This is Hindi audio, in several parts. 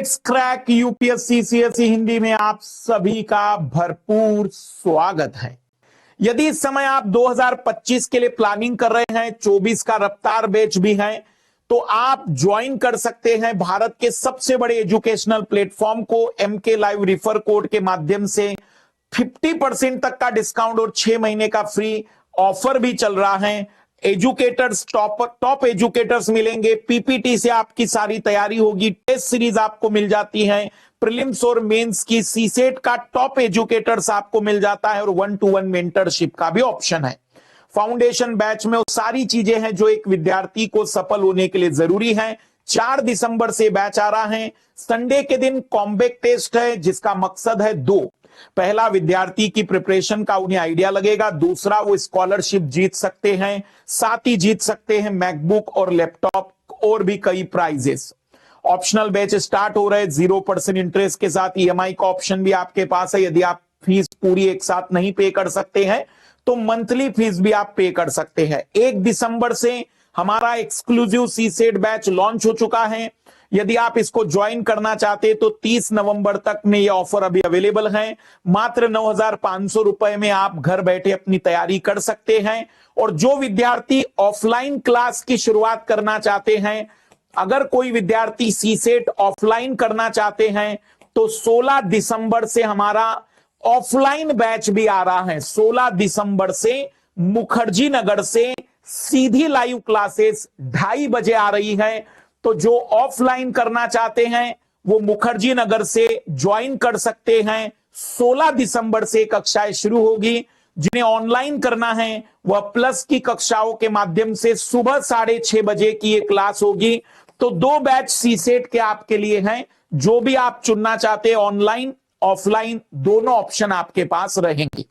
It's crack UPSC CSE Hindi में आप सभी का भरपूर स्वागत है। यदि इस समय आप 2025 के लिए प्लानिंग कर रहे हैं, 24 का रफ्तार बैच भी है, तो आप ज्वाइन कर सकते हैं भारत के सबसे बड़े एजुकेशनल प्लेटफॉर्म को। एमके लाइव रिफर कोड के माध्यम से 50% तक का डिस्काउंट और 6 महीने का फ्री ऑफर भी चल रहा है। एजुकेटर्स टॉप एजुकेटर्स मिलेंगे, पीपीटी से आपकी सारी तैयारी होगी, टेस्ट सीरीज आपको मिल जाती है, प्रीलिम्स और मेंस की सीसेट का टॉप एजुकेटर्स आपको मिल जाता है और 1-to-1 मेंटरशिप का भी ऑप्शन है। फाउंडेशन बैच में वो सारी चीजें हैं जो एक विद्यार्थी को सफल होने के लिए जरूरी है। 4 दिसंबर से बैच आ रहा है। संडे के दिन कॉम्बैक टेस्ट है जिसका मकसद है दो। पहला, विद्यार्थी की प्रिपरेशन का उन्हें आइडिया लगेगा। दूसरा, वो स्कॉलरशिप जीत सकते हैं, साथ ही जीत सकते हैं मैकबुक और लैपटॉप और भी कई प्राइजेस। ऑप्शनल बैच स्टार्ट हो रहे 0% इंटरेस्ट के साथ। ईएमआई का ऑप्शन भी आपके पास है। यदि आप फीस पूरी एक साथ नहीं पे कर सकते हैं तो मंथली फीस भी आप पे कर सकते हैं। 1 दिसंबर से हमारा एक्सक्लूसिव सीसेट बैच लॉन्च हो चुका है। यदि आप इसको ज्वाइन करना चाहते हैं तो 30 नवंबर तक में यह ऑफर अभी अवेलेबल है। मात्र 9,500 रुपए में आप घर बैठे अपनी तैयारी कर सकते हैं। और जो विद्यार्थी ऑफलाइन क्लास की शुरुआत करना चाहते हैं, अगर कोई विद्यार्थी सीसेट ऑफलाइन करना चाहते हैं तो 16 दिसंबर से हमारा ऑफलाइन बैच भी आ रहा है। 16 दिसंबर से मुखर्जी नगर से सीधी लाइव क्लासेस 2:30 बजे आ रही है। तो जो ऑफलाइन करना चाहते हैं वो मुखर्जी नगर से ज्वाइन कर सकते हैं। 16 दिसंबर से कक्षाएं शुरू होगी। जिन्हें ऑनलाइन करना है वह प्लस की कक्षाओं के माध्यम से सुबह 6:30 बजे की ये क्लास होगी। तो 2 बैच सीसेट के आपके लिए हैं। जो भी आप चुनना चाहते हैं, ऑनलाइन ऑफलाइन दोनों ऑप्शन आपके पास रहेंगे।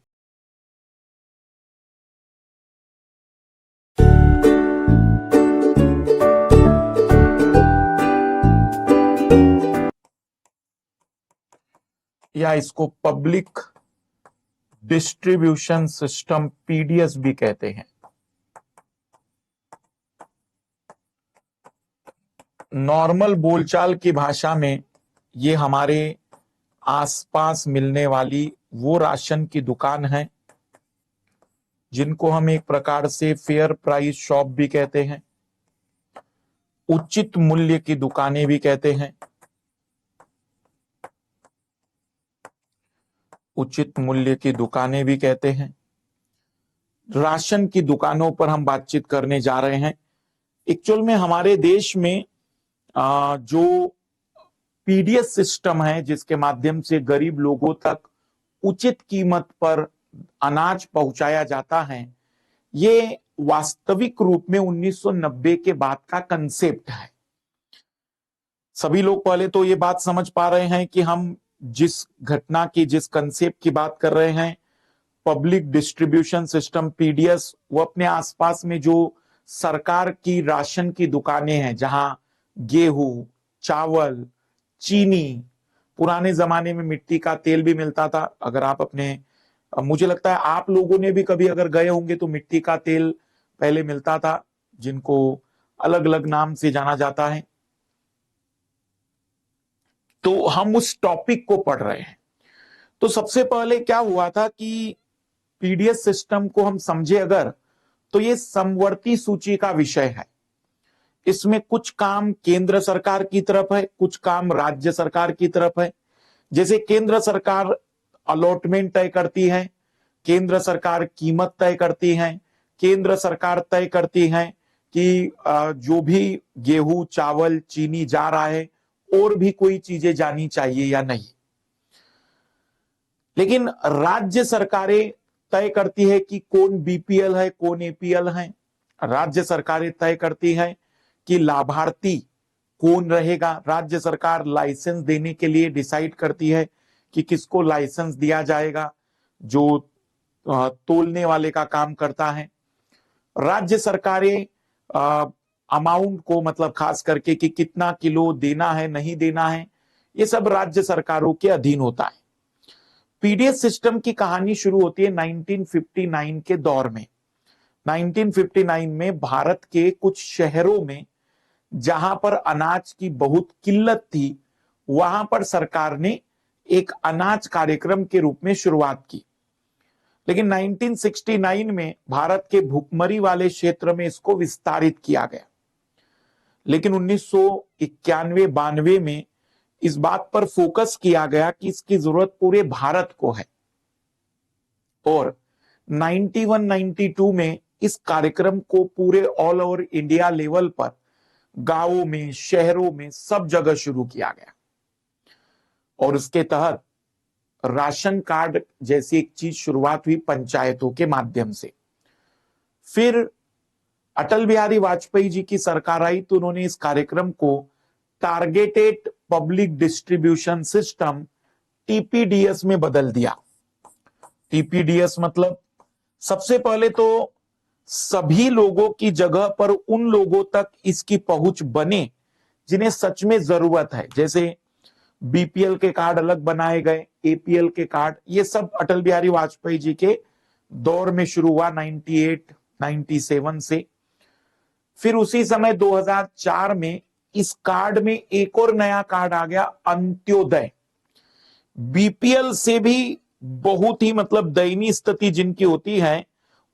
या इसको पब्लिक डिस्ट्रीब्यूशन सिस्टम पीडीएस भी कहते हैं। नॉर्मल बोलचाल की भाषा में ये हमारे आसपास मिलने वाली वो राशन की दुकान है जिनको हम एक प्रकार से फेयर प्राइस शॉप भी कहते हैं, उचित मूल्य की दुकानें भी कहते हैं। उचित मूल्य की दुकानें भी कहते हैं। राशन की दुकानों पर हम बातचीत करने जा रहे हैं। एक्चुअल में हमारे देश में जो पीडीएस सिस्टम है जिसके माध्यम से गरीब लोगों तक उचित कीमत पर अनाज पहुंचाया जाता है, ये वास्तविक रूप में 1990 के बाद का कंसेप्ट है। सभी लोग पहले तो ये बात समझ पा रहे हैं कि हम जिस घटना की, जिस कंसेप्ट की बात कर रहे हैं, पब्लिक डिस्ट्रीब्यूशन सिस्टम पीडीएस, वो अपने आसपास में जो सरकार की राशन की दुकानें हैं जहां गेहूं, चावल, चीनी, पुराने जमाने में मिट्टी का तेल भी मिलता था। अगर आप मुझे लगता है आप लोगों ने भी कभी अगर गए होंगे तो मिट्टी का तेल पहले मिलता था, जिनको अलग अलग नाम से जाना जाता है। तो हम उस टॉपिक को पढ़ रहे हैं। तो सबसे पहले क्या हुआ था कि पीडीएस सिस्टम को हम समझे अगर, तो ये समवर्ती सूची का विषय है। इसमें कुछ काम केंद्र सरकार की तरफ है, कुछ काम राज्य सरकार की तरफ है। जैसे केंद्र सरकार अलॉटमेंट तय करती है, केंद्र सरकार कीमत तय करती है, केंद्र सरकार तय करती है कि जो भी गेहूं, चावल, चीनी जा रहा है और भी कोई चीजें जानी चाहिए या नहीं। लेकिन राज्य सरकारें तय करती है कि कौन बीपीएल है, कौन एपीएल है। राज्य सरकारें तय करती है कि लाभार्थी कौन रहेगा। राज्य सरकार लाइसेंस देने के लिए डिसाइड करती है कि किसको लाइसेंस दिया जाएगा, जो तोलने वाले का काम करता है। राज्य सरकारें अमाउंट को, मतलब खास करके कि कितना किलो देना है, नहीं देना है, ये सब राज्य सरकारों के अधीन होता है। पीडीएस सिस्टम की कहानी शुरू होती है 1959 के दौर में। 1959 में भारत के कुछ शहरों में जहां पर अनाज की बहुत किल्लत थी, वहां पर सरकार ने एक अनाज कार्यक्रम के रूप में शुरुआत की। लेकिन 1969 में भारत के भूखमरी वाले क्षेत्र में इसको विस्तारित किया गया। लेकिन 1991-92 में इस बात पर फोकस किया गया कि इसकी जरूरत पूरे भारत को है, और 91-92 में इस कार्यक्रम को पूरे ऑल ओवर इंडिया लेवल पर गांवों में, शहरों में, सब जगह शुरू किया गया। और उसके तहत राशन कार्ड जैसी एक चीज शुरुआत हुई पंचायतों के माध्यम से। फिर अटल बिहारी वाजपेयी जी की सरकार आई तो उन्होंने इस कार्यक्रम को targeted public distribution system TPDS में बदल दिया। टीपीडीएस मतलब सबसे पहले तो सभी लोगों की जगह पर उन लोगों तक इसकी पहुंच बने जिन्हें सच में जरूरत है। जैसे बीपीएल के कार्ड अलग बनाए गए, एपीएल के कार्ड, ये सब अटल बिहारी वाजपेयी जी के दौर में शुरू हुआ 98-97 से। फिर उसी समय 2004 में इस कार्ड में एक और नया कार्ड आ गया, अंत्योदय। बीपीएल से भी बहुत ही मतलब दयनीय स्थिति जिनकी होती है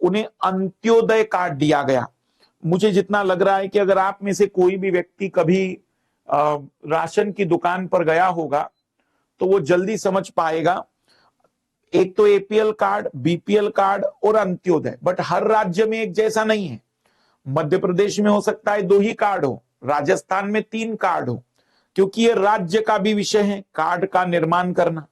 उन्हें अंत्योदय कार्ड दिया गया। मुझे जितना लग रहा है कि अगर आप में से कोई भी व्यक्ति कभी राशन की दुकान पर गया होगा तो वो जल्दी समझ पाएगा। एक तो एपीएल कार्ड, बीपीएल कार्ड और अंत्योदय, बट हर राज्य में एक जैसा नहीं है। मध्य प्रदेश में हो सकता है 2 ही कार्ड हो, राजस्थान में 3 कार्ड हो, क्योंकि ये राज्य का भी विषय है कार्ड का निर्माण करना।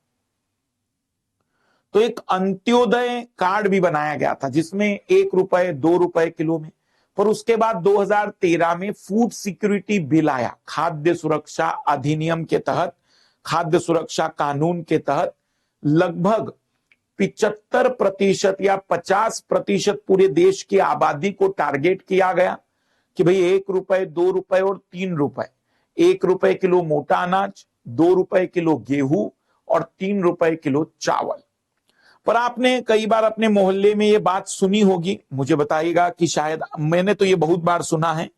तो एक अंत्योदय कार्ड भी बनाया गया था जिसमें 1 रुपए 2 रुपए किलो में। पर उसके बाद 2013 में फूड सिक्योरिटी बिल आया, खाद्य सुरक्षा अधिनियम के तहत, खाद्य सुरक्षा कानून के तहत लगभग 75% या 50% पूरे देश की आबादी को टारगेट किया गया कि भाई 1 रुपए 2 रुपए और 3 रुपए, 1 रुपए किलो मोटा अनाज, 2 रुपए किलो गेहूं और 3 रुपए किलो चावल। पर आपने कई बार अपने मोहल्ले में ये बात सुनी होगी, मुझे बताइएगा कि शायद मैंने तो ये बहुत बार सुना है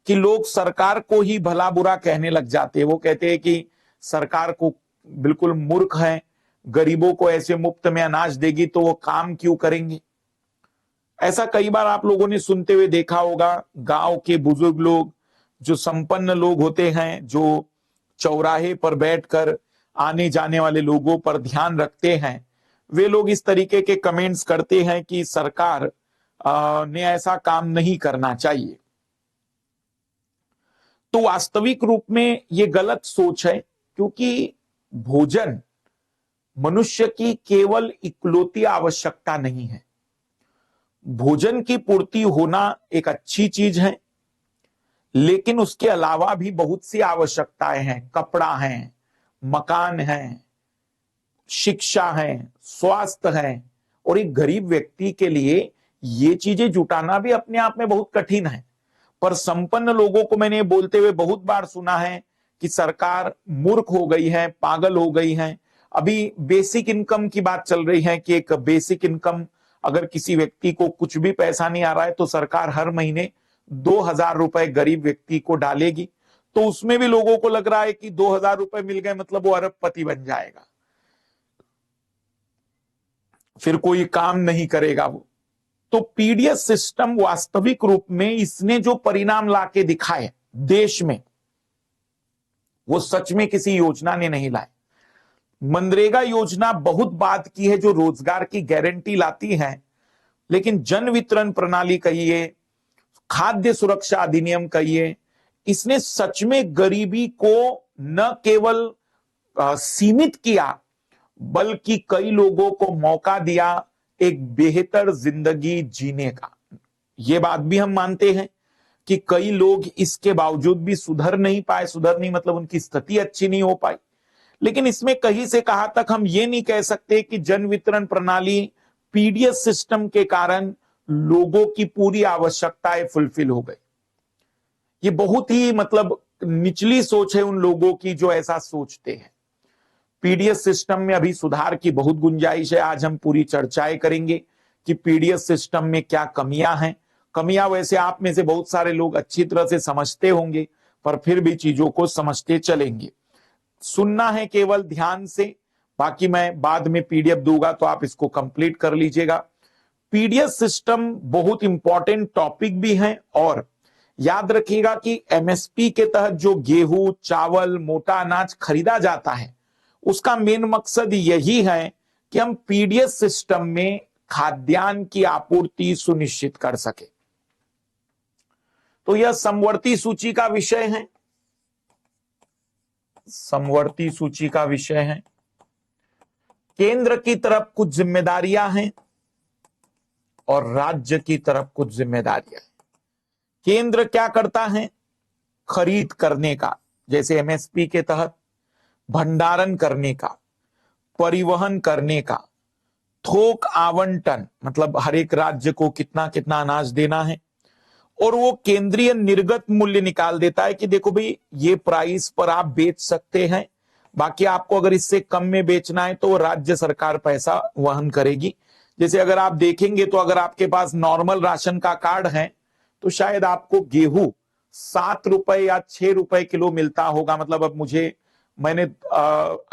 कि लोग सरकार को ही भला बुरा कहने लग जाते हैं। वो कहते हैं कि सरकार को बिल्कुल मूर्ख है, गरीबों को ऐसे मुफ्त में अनाज देगी तो वो काम क्यों करेंगे। ऐसा कई बार आप लोगों ने सुनते हुए देखा होगा। गांव के बुजुर्ग लोग, जो संपन्न लोग होते हैं, जो चौराहे पर बैठकर आने जाने वाले लोगों पर ध्यान रखते हैं, वे लोग इस तरीके के कमेंट्स करते हैं कि सरकार ने ऐसा काम नहीं करना चाहिए। तो वास्तविक रूप में ये गलत सोच है, क्योंकि भोजन मनुष्य की केवल इकलौती आवश्यकता नहीं है। भोजन की पूर्ति होना एक अच्छी चीज है, लेकिन उसके अलावा भी बहुत सी आवश्यकताएं हैं। कपड़ा है, मकान है, शिक्षा है, स्वास्थ्य है, और एक गरीब व्यक्ति के लिए ये चीजें जुटाना भी अपने आप में बहुत कठिन है। पर संपन्न लोगों को मैंने बोलते हुए बहुत बार सुना है कि सरकार मूर्ख हो गई है, पागल हो गई है। अभी बेसिक इनकम की बात चल रही है कि एक बेसिक इनकम, अगर किसी व्यक्ति को कुछ भी पैसा नहीं आ रहा है तो सरकार हर महीने 2000 रुपए गरीब व्यक्ति को डालेगी। तो उसमें भी लोगों को लग रहा है कि 2000 रुपए मिल गए मतलब वो अरबपति बन जाएगा, फिर कोई काम नहीं करेगा वो। तो पीडीएस सिस्टम वास्तविक रूप में इसने जो परिणाम लाके दिखाए देश में, वो सच में किसी योजना ने नहीं लाए। मनरेगा योजना बहुत बात की है, जो रोजगार की गारंटी लाती है, लेकिन जन वितरण प्रणाली कहिए, खाद्य सुरक्षा अधिनियम कहिए, इसने सच में गरीबी को न केवल सीमित किया बल्कि कई लोगों को मौका दिया एक बेहतर जिंदगी जीने का। यह बात भी हम मानते हैं कि कई लोग इसके बावजूद भी सुधर नहीं पाए। सुधर नहीं मतलब उनकी स्थिति अच्छी नहीं हो पाई। लेकिन इसमें कहीं से कहां तक हम ये नहीं कह सकते कि जन वितरण प्रणाली पीडीएस सिस्टम के कारण लोगों की पूरी आवश्यकताएं फुलफिल हो गई। ये बहुत ही मतलब निचली सोच है उन लोगों की जो ऐसा सोचते हैं। पीडीएस सिस्टम में अभी सुधार की बहुत गुंजाइश है। आज हम पूरी चर्चाएं करेंगे कि पीडीएस सिस्टम में क्या कमियां हैं। कमियां वैसे आप में से बहुत सारे लोग अच्छी तरह से समझते होंगे, पर फिर भी चीजों को समझते चलेंगे। सुनना है केवल ध्यान से, बाकी मैं बाद में पीडीएफ दूंगा तो आप इसको कंप्लीट कर लीजिएगा। पीडीएस सिस्टम बहुत इंपॉर्टेंट टॉपिक भी है, और याद रखिएगा कि एमएसपी के तहत जो गेहूं, चावल, मोटा अनाज खरीदा जाता है, उसका मेन मकसद यही है कि हम पीडीएस सिस्टम में खाद्यान्न की आपूर्ति सुनिश्चित कर सके। तो यह समवर्ती सूची का विषय है, समवर्ती सूची का विषय है। केंद्र की तरफ कुछ जिम्मेदारियां हैं और राज्य की तरफ कुछ जिम्मेदारियां हैं। केंद्र क्या करता है? खरीद करने का, जैसे एमएसपी के तहत, भंडारण करने का, परिवहन करने का, थोक आवंटन, मतलब हर एक राज्य को कितना कितना अनाज देना है, और वो केंद्रीय निर्गत मूल्य निकाल देता है कि देखो भाई ये प्राइस पर आप बेच सकते हैं, बाकी आपको अगर इससे कम में बेचना है तो राज्य सरकार पैसा वहन करेगी। जैसे अगर आप देखेंगे तो अगर आपके पास नॉर्मल राशन का कार्ड है तो शायद आपको गेहूं 7 रुपए या 6 रुपए किलो मिलता होगा। मतलब अब मैंने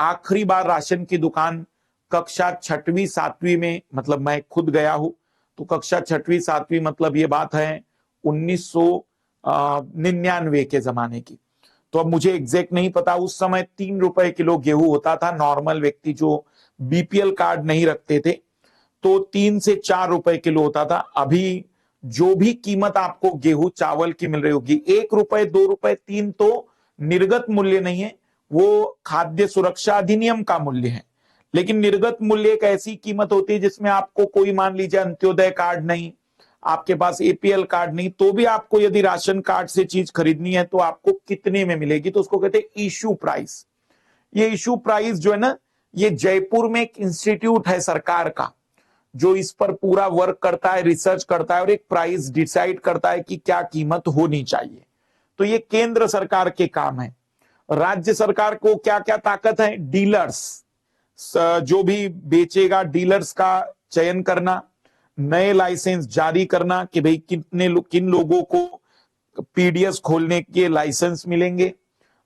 आखिरी बार राशन की दुकान कक्षा 6वीं 7वीं में, मतलब मैं खुद गया हूं, तो कक्षा 6वीं 7वीं, मतलब ये बात है 1999 के जमाने की। तो अब मुझे एग्जैक्ट नहीं पता, उस समय 3 रुपए किलो गेहूं होता था। नॉर्मल व्यक्ति जो बीपीएल कार्ड नहीं रखते थे तो 3 से 4 रुपए किलो होता था। अभी जो भी कीमत आपको गेहूं चावल की मिल रही होगी, 1 रुपए 2 रुपए 3 तो निर्गत मूल्य नहीं है, वो खाद्य सुरक्षा अधिनियम का मूल्य है। लेकिन निर्गत मूल्य एक ऐसी कीमत होती है जिसमें आपको कोई, मान लीजिए अंत्योदय कार्ड नहीं, आपके पास एपीएल कार्ड नहीं, तो भी आपको यदि राशन कार्ड से चीज खरीदनी है तो आपको कितने में मिलेगी, तो उसको कहते हैं इशू प्राइस। ये इशू प्राइस जो है ना, ये जयपुर में एक इंस्टीट्यूट है सरकार का जो इस पर पूरा वर्क करता है, रिसर्च करता है और एक प्राइस डिसाइड करता है कि क्या कीमत होनी चाहिए। तो ये केंद्र सरकार के काम है। राज्य सरकार को क्या क्या ताकत है? डीलर्स, जो भी बेचेगा डीलर्स का चयन करना, नए लाइसेंस जारी करना कि भाई किन लोगों को पीडीएस खोलने के लाइसेंस मिलेंगे,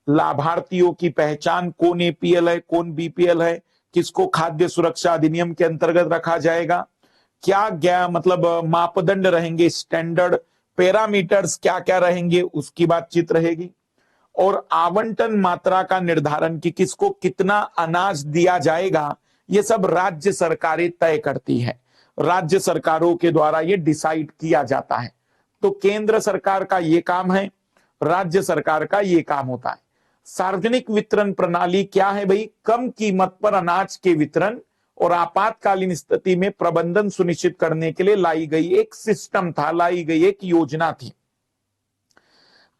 लाभार्थियों की पहचान, कौन एपीएल है कौन बीपीएल है, किसको खाद्य सुरक्षा अधिनियम के अंतर्गत रखा जाएगा, क्या मतलब मापदंड रहेंगे, स्टैंडर्ड पैरामीटर्स क्या क्या रहेंगे, उसकी बातचीत रहेगी। और आवंटन मात्रा का निर्धारण कि किसको कितना अनाज दिया जाएगा, ये सब राज्य सरकारें तय करती है, राज्य सरकारों के द्वारा ये डिसाइड किया जाता है। तो केंद्र सरकार का ये काम है, राज्य सरकार का ये काम होता है। सार्वजनिक वितरण प्रणाली क्या है भाई? कम कीमत पर अनाज के वितरण और आपातकालीन स्थिति में प्रबंधन सुनिश्चित करने के लिए लाई गई एक सिस्टम था, लाई गई एक योजना थी।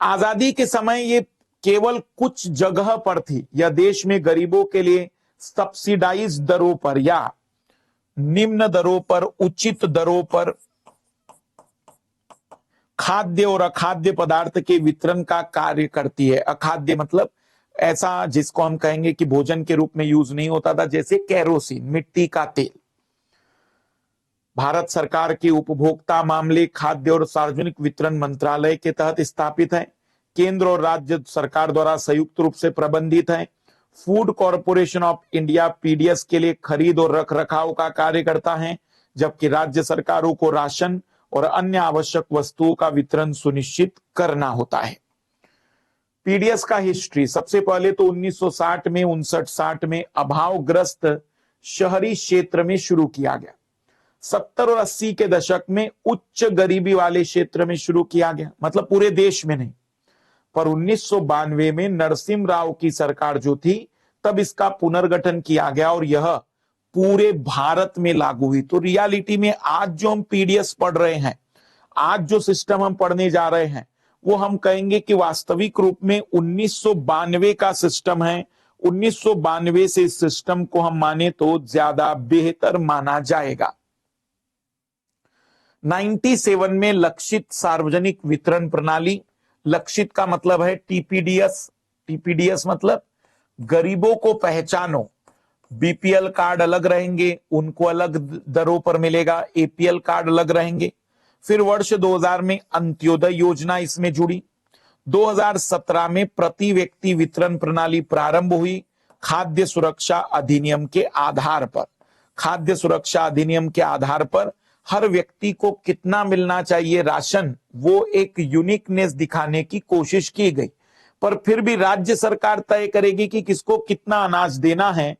आजादी के समय ये केवल कुछ जगह पर थी। यह देश में गरीबों के लिए सब्सिडाइज दरों पर या निम्न दरों पर, उचित दरों पर खाद्य और अखाद्य पदार्थ के वितरण का कार्य करती है। अखाद्य मतलब ऐसा जिसको हम कहेंगे कि भोजन के रूप में यूज नहीं होता था, जैसे केरोसिन, मिट्टी का तेल। भारत सरकार के उपभोक्ता मामले, खाद्य और सार्वजनिक वितरण मंत्रालय के तहत स्थापित है। केंद्र और राज्य सरकार द्वारा संयुक्त रूप से प्रबंधित है। Food corporation of India PDS के लिए खरीद और रखरखाव का कार्य करता है, जबकि राज्य सरकारों को राशन और अन्य आवश्यक वस्तुओं का वितरण सुनिश्चित करना होता है। पीडीएस का हिस्ट्री, सबसे पहले तो 1960 में 59-60 में अभावग्रस्त शहरी क्षेत्र में शुरू किया गया। 70 और 80 के दशक में उच्च गरीबी वाले क्षेत्र में शुरू किया गया, मतलब पूरे देश में नहीं। पर 1992 में नरसिम्हा राव की सरकार जो थी, तब इसका पुनर्गठन किया गया और यह पूरे भारत में लागू हुई। तो रियलिटी में आज जो हम पीडीएस पढ़ रहे हैं, आज जो सिस्टम हम पढ़ने जा रहे हैं, वो हम कहेंगे कि वास्तविक रूप में 1992 का सिस्टम है। 1992 से इस सिस्टम को हम माने तो ज्यादा बेहतर माना जाएगा। 97 में लक्षित सार्वजनिक वितरण प्रणाली, लक्षित का मतलब है टीपीडीएस। टीपीडीएस मतलब गरीबों को पहचानो, बीपीएल कार्ड अलग रहेंगे, उनको अलग दरों पर मिलेगा, एपीएल कार्ड अलग रहेंगे। फिर वर्ष 2000 में अंत्योदय योजना इसमें जुड़ी। 2017 में प्रति व्यक्ति वितरण प्रणाली प्रारंभ हुई, खाद्य सुरक्षा अधिनियम के आधार पर, खाद्य सुरक्षा अधिनियम के आधार पर हर व्यक्ति को कितना मिलना चाहिए राशन, वो एक यूनिकनेस दिखाने की कोशिश की गई। पर फिर भी राज्य सरकार तय करेगी कि किसको कितना अनाज देना है।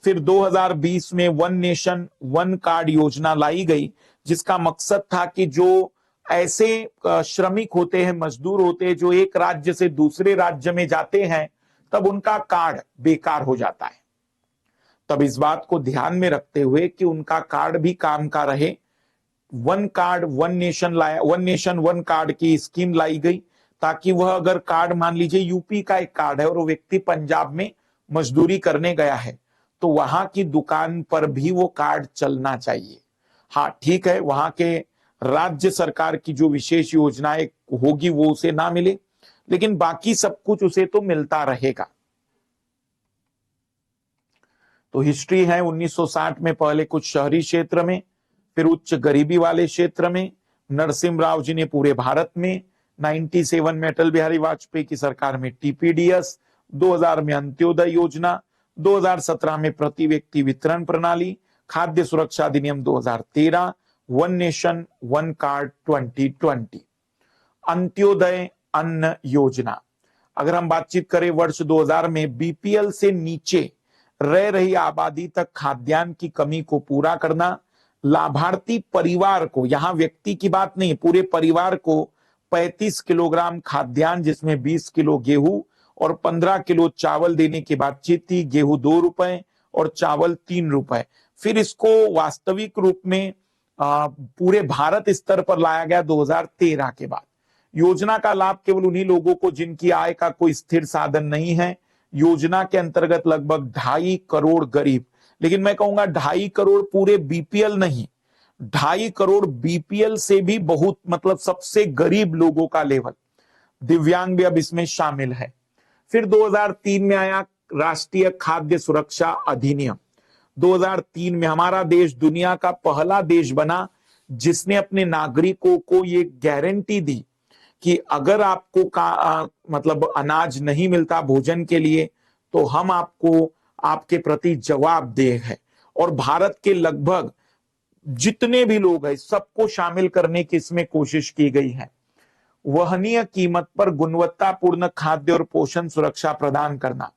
फिर 2020 में वन नेशन वन कार्ड योजना लाई गई, जिसका मकसद था कि जो ऐसे श्रमिक होते हैं, मजदूर होते हैं, जो एक राज्य से दूसरे राज्य में जाते हैं, तब उनका कार्ड बेकार हो जाता है। तब इस बात को ध्यान में रखते हुए कि उनका कार्ड भी काम का रहे, one card one nation one card की स्कीम लाई गई, ताकि वह अगर कार्ड मान लीजिए यूपी का एक कार्ड है और वो व्यक्ति पंजाब में मजदूरी करने गया है, तो वहां की दुकान पर भी वो कार्ड चलना चाहिए। हाँ ठीक है, वहां के राज्य सरकार की जो विशेष योजनाएं होगी वो उसे ना मिले, लेकिन बाकी सब कुछ उसे तो मिलता रहेगा। तो हिस्ट्री है 1960 में पहले कुछ शहरी क्षेत्र में, फिर उच्च गरीबी वाले क्षेत्र में, नरसिम्हा जी ने पूरे भारत में, 97 में अटल बिहारी वाजपेयी की सरकार में टीपीडीएस, 2000 में अंत्योदय योजना, 2017 में प्रति व्यक्ति वितरण प्रणाली, खाद्य सुरक्षा अधिनियम 2013, one nation one card 2020। Antyodaya अन्न योजना, अगर हम बातचीत करें वर्ष 2000 में बीपीएल से नीचे रह रही आबादी तक खाद्यान्न की कमी को पूरा करना, लाभार्थी परिवार को, यहां व्यक्ति की बात नहीं, पूरे परिवार को 35 किलोग्राम खाद्यान्न, जिसमें 20 किलो गेहूं और 15 किलो चावल देने की बातचीत थी। गेहूं 2 रुपए और चावल 3 रुपए। फिर इसको वास्तविक रूप में पूरे भारत स्तर पर लाया गया 2013 के बाद। योजना का लाभ केवल उन्हीं लोगों को जिनकी आय का कोई स्थिर साधन नहीं है। योजना के अंतर्गत लगभग 2.5 करोड़ गरीब, लेकिन मैं कहूंगा 2.5 करोड़ पूरे बीपीएल नहीं, 2.5 करोड़ बीपीएल से भी बहुत, मतलब सबसे गरीब लोगों का लेवल, दिव्यांग भी अब इसमें शामिल है। फिर 2003 में आया राष्ट्रीय खाद्य सुरक्षा अधिनियम। 2003 में हमारा देश दुनिया का पहला देश बना जिसने अपने नागरिकों को ये गारंटी दी कि अगर आपको मतलब अनाज नहीं मिलता भोजन के लिए, तो हम आपको आपके प्रति जवाबदेह है। और भारत के लगभग जितने भी लोग हैं सबको शामिल करने की इसमें कोशिश की गई है। वहनीय कीमत पर गुणवत्तापूर्ण खाद्य और पोषण सुरक्षा प्रदान करना,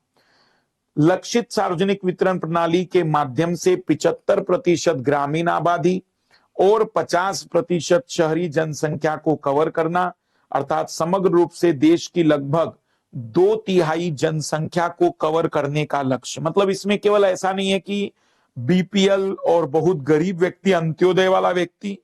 लक्षित सार्वजनिक वितरण प्रणाली के माध्यम से 75% ग्रामीण आबादी और 50% शहरी जनसंख्या को कवर करना, अर्थात समग्र रूप से देश की लगभग 2/3 जनसंख्या को कवर करने का लक्ष्य। मतलब इसमें केवल ऐसा नहीं है कि बीपीएल और बहुत गरीब व्यक्ति, अंत्योदय वाला व्यक्ति,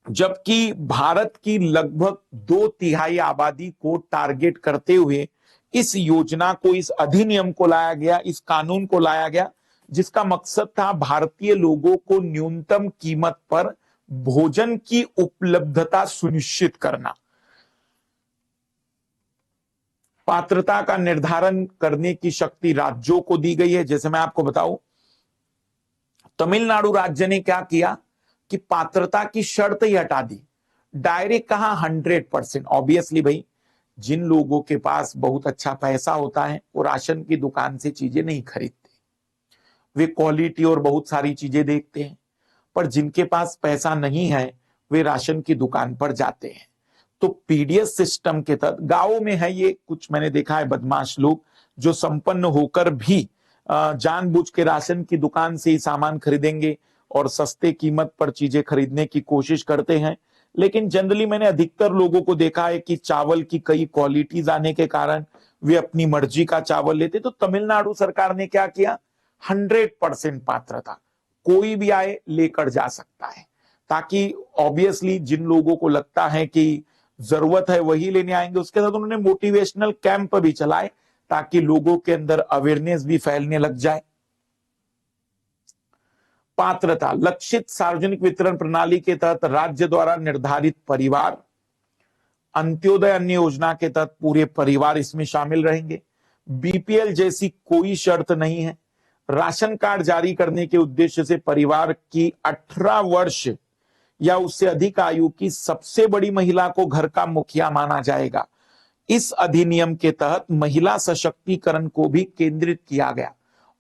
जबकि भारत की लगभग 2/3 आबादी को टारगेट करते हुए इस योजना को, इस अधिनियम को लाया गया, इस कानून को लाया गया, जिसका मकसद था भारतीय लोगों को न्यूनतम कीमत पर भोजन की उपलब्धता सुनिश्चित करना। पात्रता का निर्धारण करने की शक्ति राज्यों को दी गई है। जैसे मैं आपको बताऊं, तमिलनाडु राज्य ने क्या किया कि पात्रता की शर्त ही हटा दी, डायरेक्ट कहा 100%। ऑब्वियसली भाई, जिन लोगों के पास बहुत अच्छा पैसा होता है वो राशन की दुकान से चीजें नहीं खरीदते, वे क्वालिटी और बहुत सारी चीजें देखते हैं। पर जिनके पास पैसा नहीं है वे राशन की दुकान पर जाते हैं। तो पीडीएस सिस्टम के तहत गांवों में है ये, कुछ मैंने देखा है बदमाश लोग जो संपन्न होकर भी जानबूझ के राशन की दुकान से ही सामान खरीदेंगे और सस्ते कीमत पर चीजें खरीदने की कोशिश करते हैं। लेकिन जनरली मैंने अधिकतर लोगों को देखा है कि चावल की कई क्वालिटीज आने के कारण वे अपनी मर्जी का चावल लेते। तो तमिलनाडु सरकार ने क्या किया, 100% पात्रता, कोई भी आए लेकर जा सकता है, ताकि ऑब्वियसली जिन लोगों को लगता है कि जरूरत है वही लेने आएंगे। उसके साथ उन्होंने मोटिवेशनल कैंप भी चलाए ताकि लोगों के अंदर अवेयरनेस भी फैलने लग जाए। पात्रता, लक्षित सार्वजनिक वितरण प्रणाली के तहत राज्य द्वारा निर्धारित परिवार, अंत्योदय अन्न योजना के तहत पूरे परिवार इसमें शामिल रहेंगे। बीपीएल जैसी कोई शर्त नहीं है। राशन कार्ड जारी करने के उद्देश्य से परिवार की 18 वर्ष या उससे अधिक आयु की सबसे बड़ी महिला को घर का मुखिया माना जाएगा। इस अधिनियम के तहत महिला सशक्तिकरण को भी केंद्रित किया गया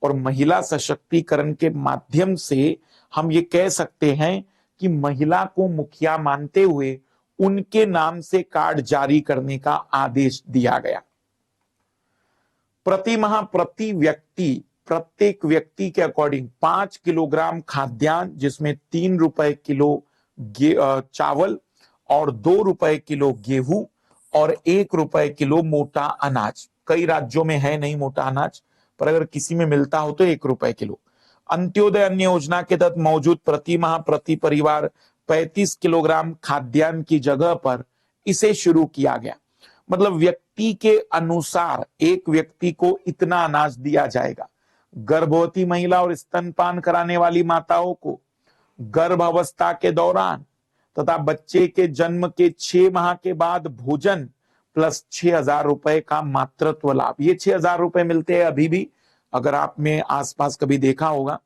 और महिला सशक्तिकरण के माध्यम से हम ये कह सकते हैं कि महिला को मुखिया मानते हुए उनके नाम से कार्ड जारी करने का आदेश दिया गया। प्रति माह प्रति व्यक्ति, प्रत्येक व्यक्ति के अकॉर्डिंग 5 किलोग्राम खाद्यान्न, जिसमें 3 रुपए किलो चावल और 2 रुपए किलो गेहूं और 1 रुपए किलो मोटा अनाज। कई राज्यों में है नहीं मोटा अनाज, पर अगर किसी में मिलता हो तो 1 रुपए किलो। अंत्योदय अन्न योजना के तहत मौजूद प्रति माह प्रति परिवार 35 किलोग्राम खाद्यान्न की जगह पर इसे शुरू किया गया। मतलब व्यक्ति के अनुसार एक व्यक्ति को इतना अनाज दिया जाएगा। गर्भवती महिला और स्तनपान कराने वाली माताओं को गर्भ अवस्था के दौरान तथा बच्चे के जन्म के 6 माह के बाद भोजन प्लस 6,000 रुपए का मातृत्व लाभ। ये 6,000 रुपए मिलते हैं अभी भी। अगर आपने आसपास कभी देखा होगा,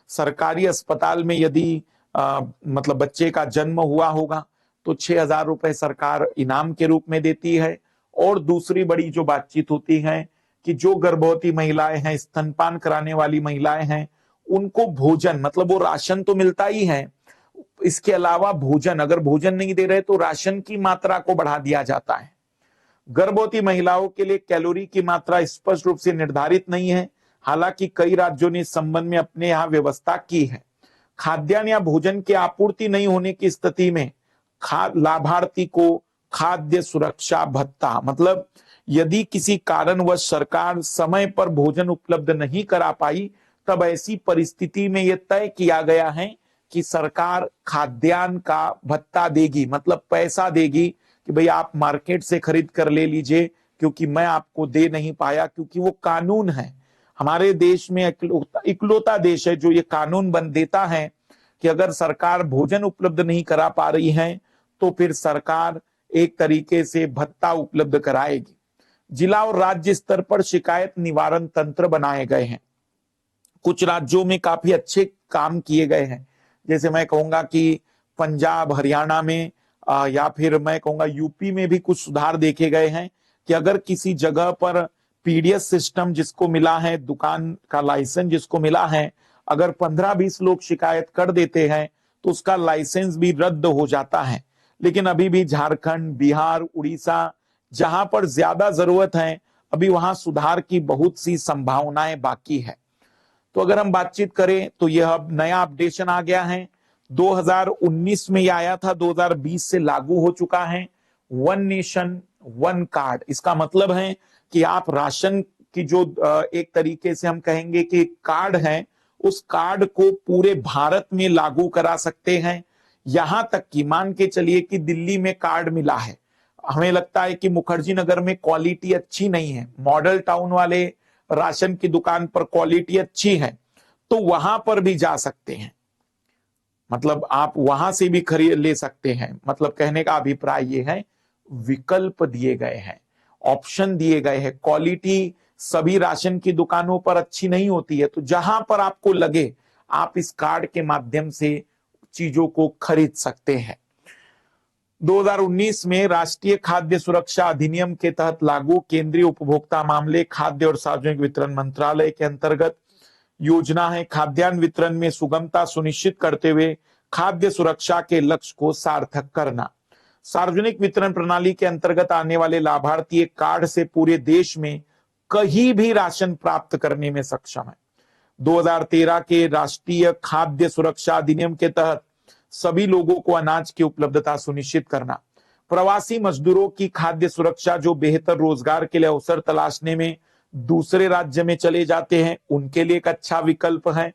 सरकारी अस्पताल में यदि मतलब बच्चे का जन्म हुआ होगा तो 6,000 रुपए सरकार इनाम के रूप में देती है। और दूसरी बड़ी जो बातचीत होती है कि जो गर्भवती महिलाएं हैं, स्तनपान कराने वाली महिलाएं हैं, उनको भोजन, मतलब वो राशन तो मिलता ही है, इसके अलावा भोजन, अगर भोजन नहीं दे रहे तो राशन की मात्रा को बढ़ा दिया जाता है। गर्भवती महिलाओं के लिए कैलोरी की मात्रा स्पष्ट रूप से निर्धारित नहीं है, हालांकि कई राज्यों ने इस संबंध में अपने यहां व्यवस्था की है। खाद्यान्न या भोजन की आपूर्ति नहीं होने की स्थिति में लाभार्थी को खाद्य सुरक्षा भत्ता, मतलब यदि किसी कारणवश सरकार समय पर भोजन उपलब्ध नहीं करा पाई, तब ऐसी परिस्थिति में यह तय किया गया है कि सरकार खाद्यान्न का भत्ता देगी, मतलब पैसा देगी कि भाई आप मार्केट से खरीद कर ले लीजिए, क्योंकि मैं आपको दे नहीं पाया, क्योंकि वो कानून है। हमारे देश में इकलौता देश है जो ये कानून बन देता है कि अगर सरकार भोजन उपलब्ध नहीं करा पा रही है तो फिर सरकार एक तरीके से भत्ता उपलब्ध कराएगी। जिला और राज्य स्तर पर शिकायत निवारण तंत्र बनाए गए हैं। कुछ राज्यों में काफी अच्छे काम किए गए हैं, जैसे मैं कहूंगा कि पंजाब, हरियाणा में या फिर मैं कहूंगा यूपी में भी कुछ सुधार देखे गए हैं कि अगर किसी जगह पर पीडीएस सिस्टम जिसको मिला है, दुकान का लाइसेंस जिसको मिला है, अगर 15-20 लोग शिकायत कर देते हैं तो उसका लाइसेंस भी रद्द हो जाता है। लेकिन अभी भी झारखंड, बिहार, उड़ीसा, जहां पर ज्यादा जरूरत है, अभी वहां सुधार की बहुत सी संभावनाएं बाकी है। तो अगर हम बातचीत करें तो यह अब नया अपडेशन आ गया है। 2019 में यह आया था, 2020 से लागू हो चुका है। वन नेशन वन कार्ड, इसका मतलब है कि आप राशन की जो एक तरीके से हम कहेंगे कि कार्ड है, उस कार्ड को पूरे भारत में लागू करा सकते हैं। यहां तक कि मान के चलिए कि दिल्ली में कार्ड मिला है, हमें लगता है कि मुखर्जी नगर में क्वालिटी अच्छी नहीं है, मॉडल टाउन वाले राशन की दुकान पर क्वालिटी अच्छी है, तो वहां पर भी जा सकते हैं, मतलब आप वहां से भी खरीद ले सकते हैं। मतलब कहने का अभिप्राय ये है, विकल्प दिए गए हैं, ऑप्शन दिए गए हैं। क्वालिटी सभी राशन की दुकानों पर अच्छी नहीं होती है, तो जहां पर आपको लगे आप इस कार्ड के माध्यम से चीजों को खरीद सकते हैं। 2019 में राष्ट्रीय खाद्य सुरक्षा अधिनियम के तहत लागू केंद्रीय उपभोक्ता मामले, खाद्य और सार्वजनिक वितरण मंत्रालय के अंतर्गत योजना है खाद्यान्न वितरण में सुगमता सुनिश्चित करते हुए खाद्य सुरक्षा के लक्ष्य को सार्थक करना। सार्वजनिक वितरण प्रणाली के अंतर्गत आने वाले लाभार्थी एक कार्ड से पूरे देश में कहीं भी राशन प्राप्त करने में सक्षम है। 2013 के राष्ट्रीय खाद्य सुरक्षा अधिनियम के तहत सभी लोगों को अनाज की उपलब्धता सुनिश्चित करना, प्रवासी मजदूरों की खाद्य सुरक्षा जो बेहतर रोजगार के लिए अवसर तलाशने में दूसरे राज्य में चले जाते हैं, उनके लिए एक अच्छा विकल्प है।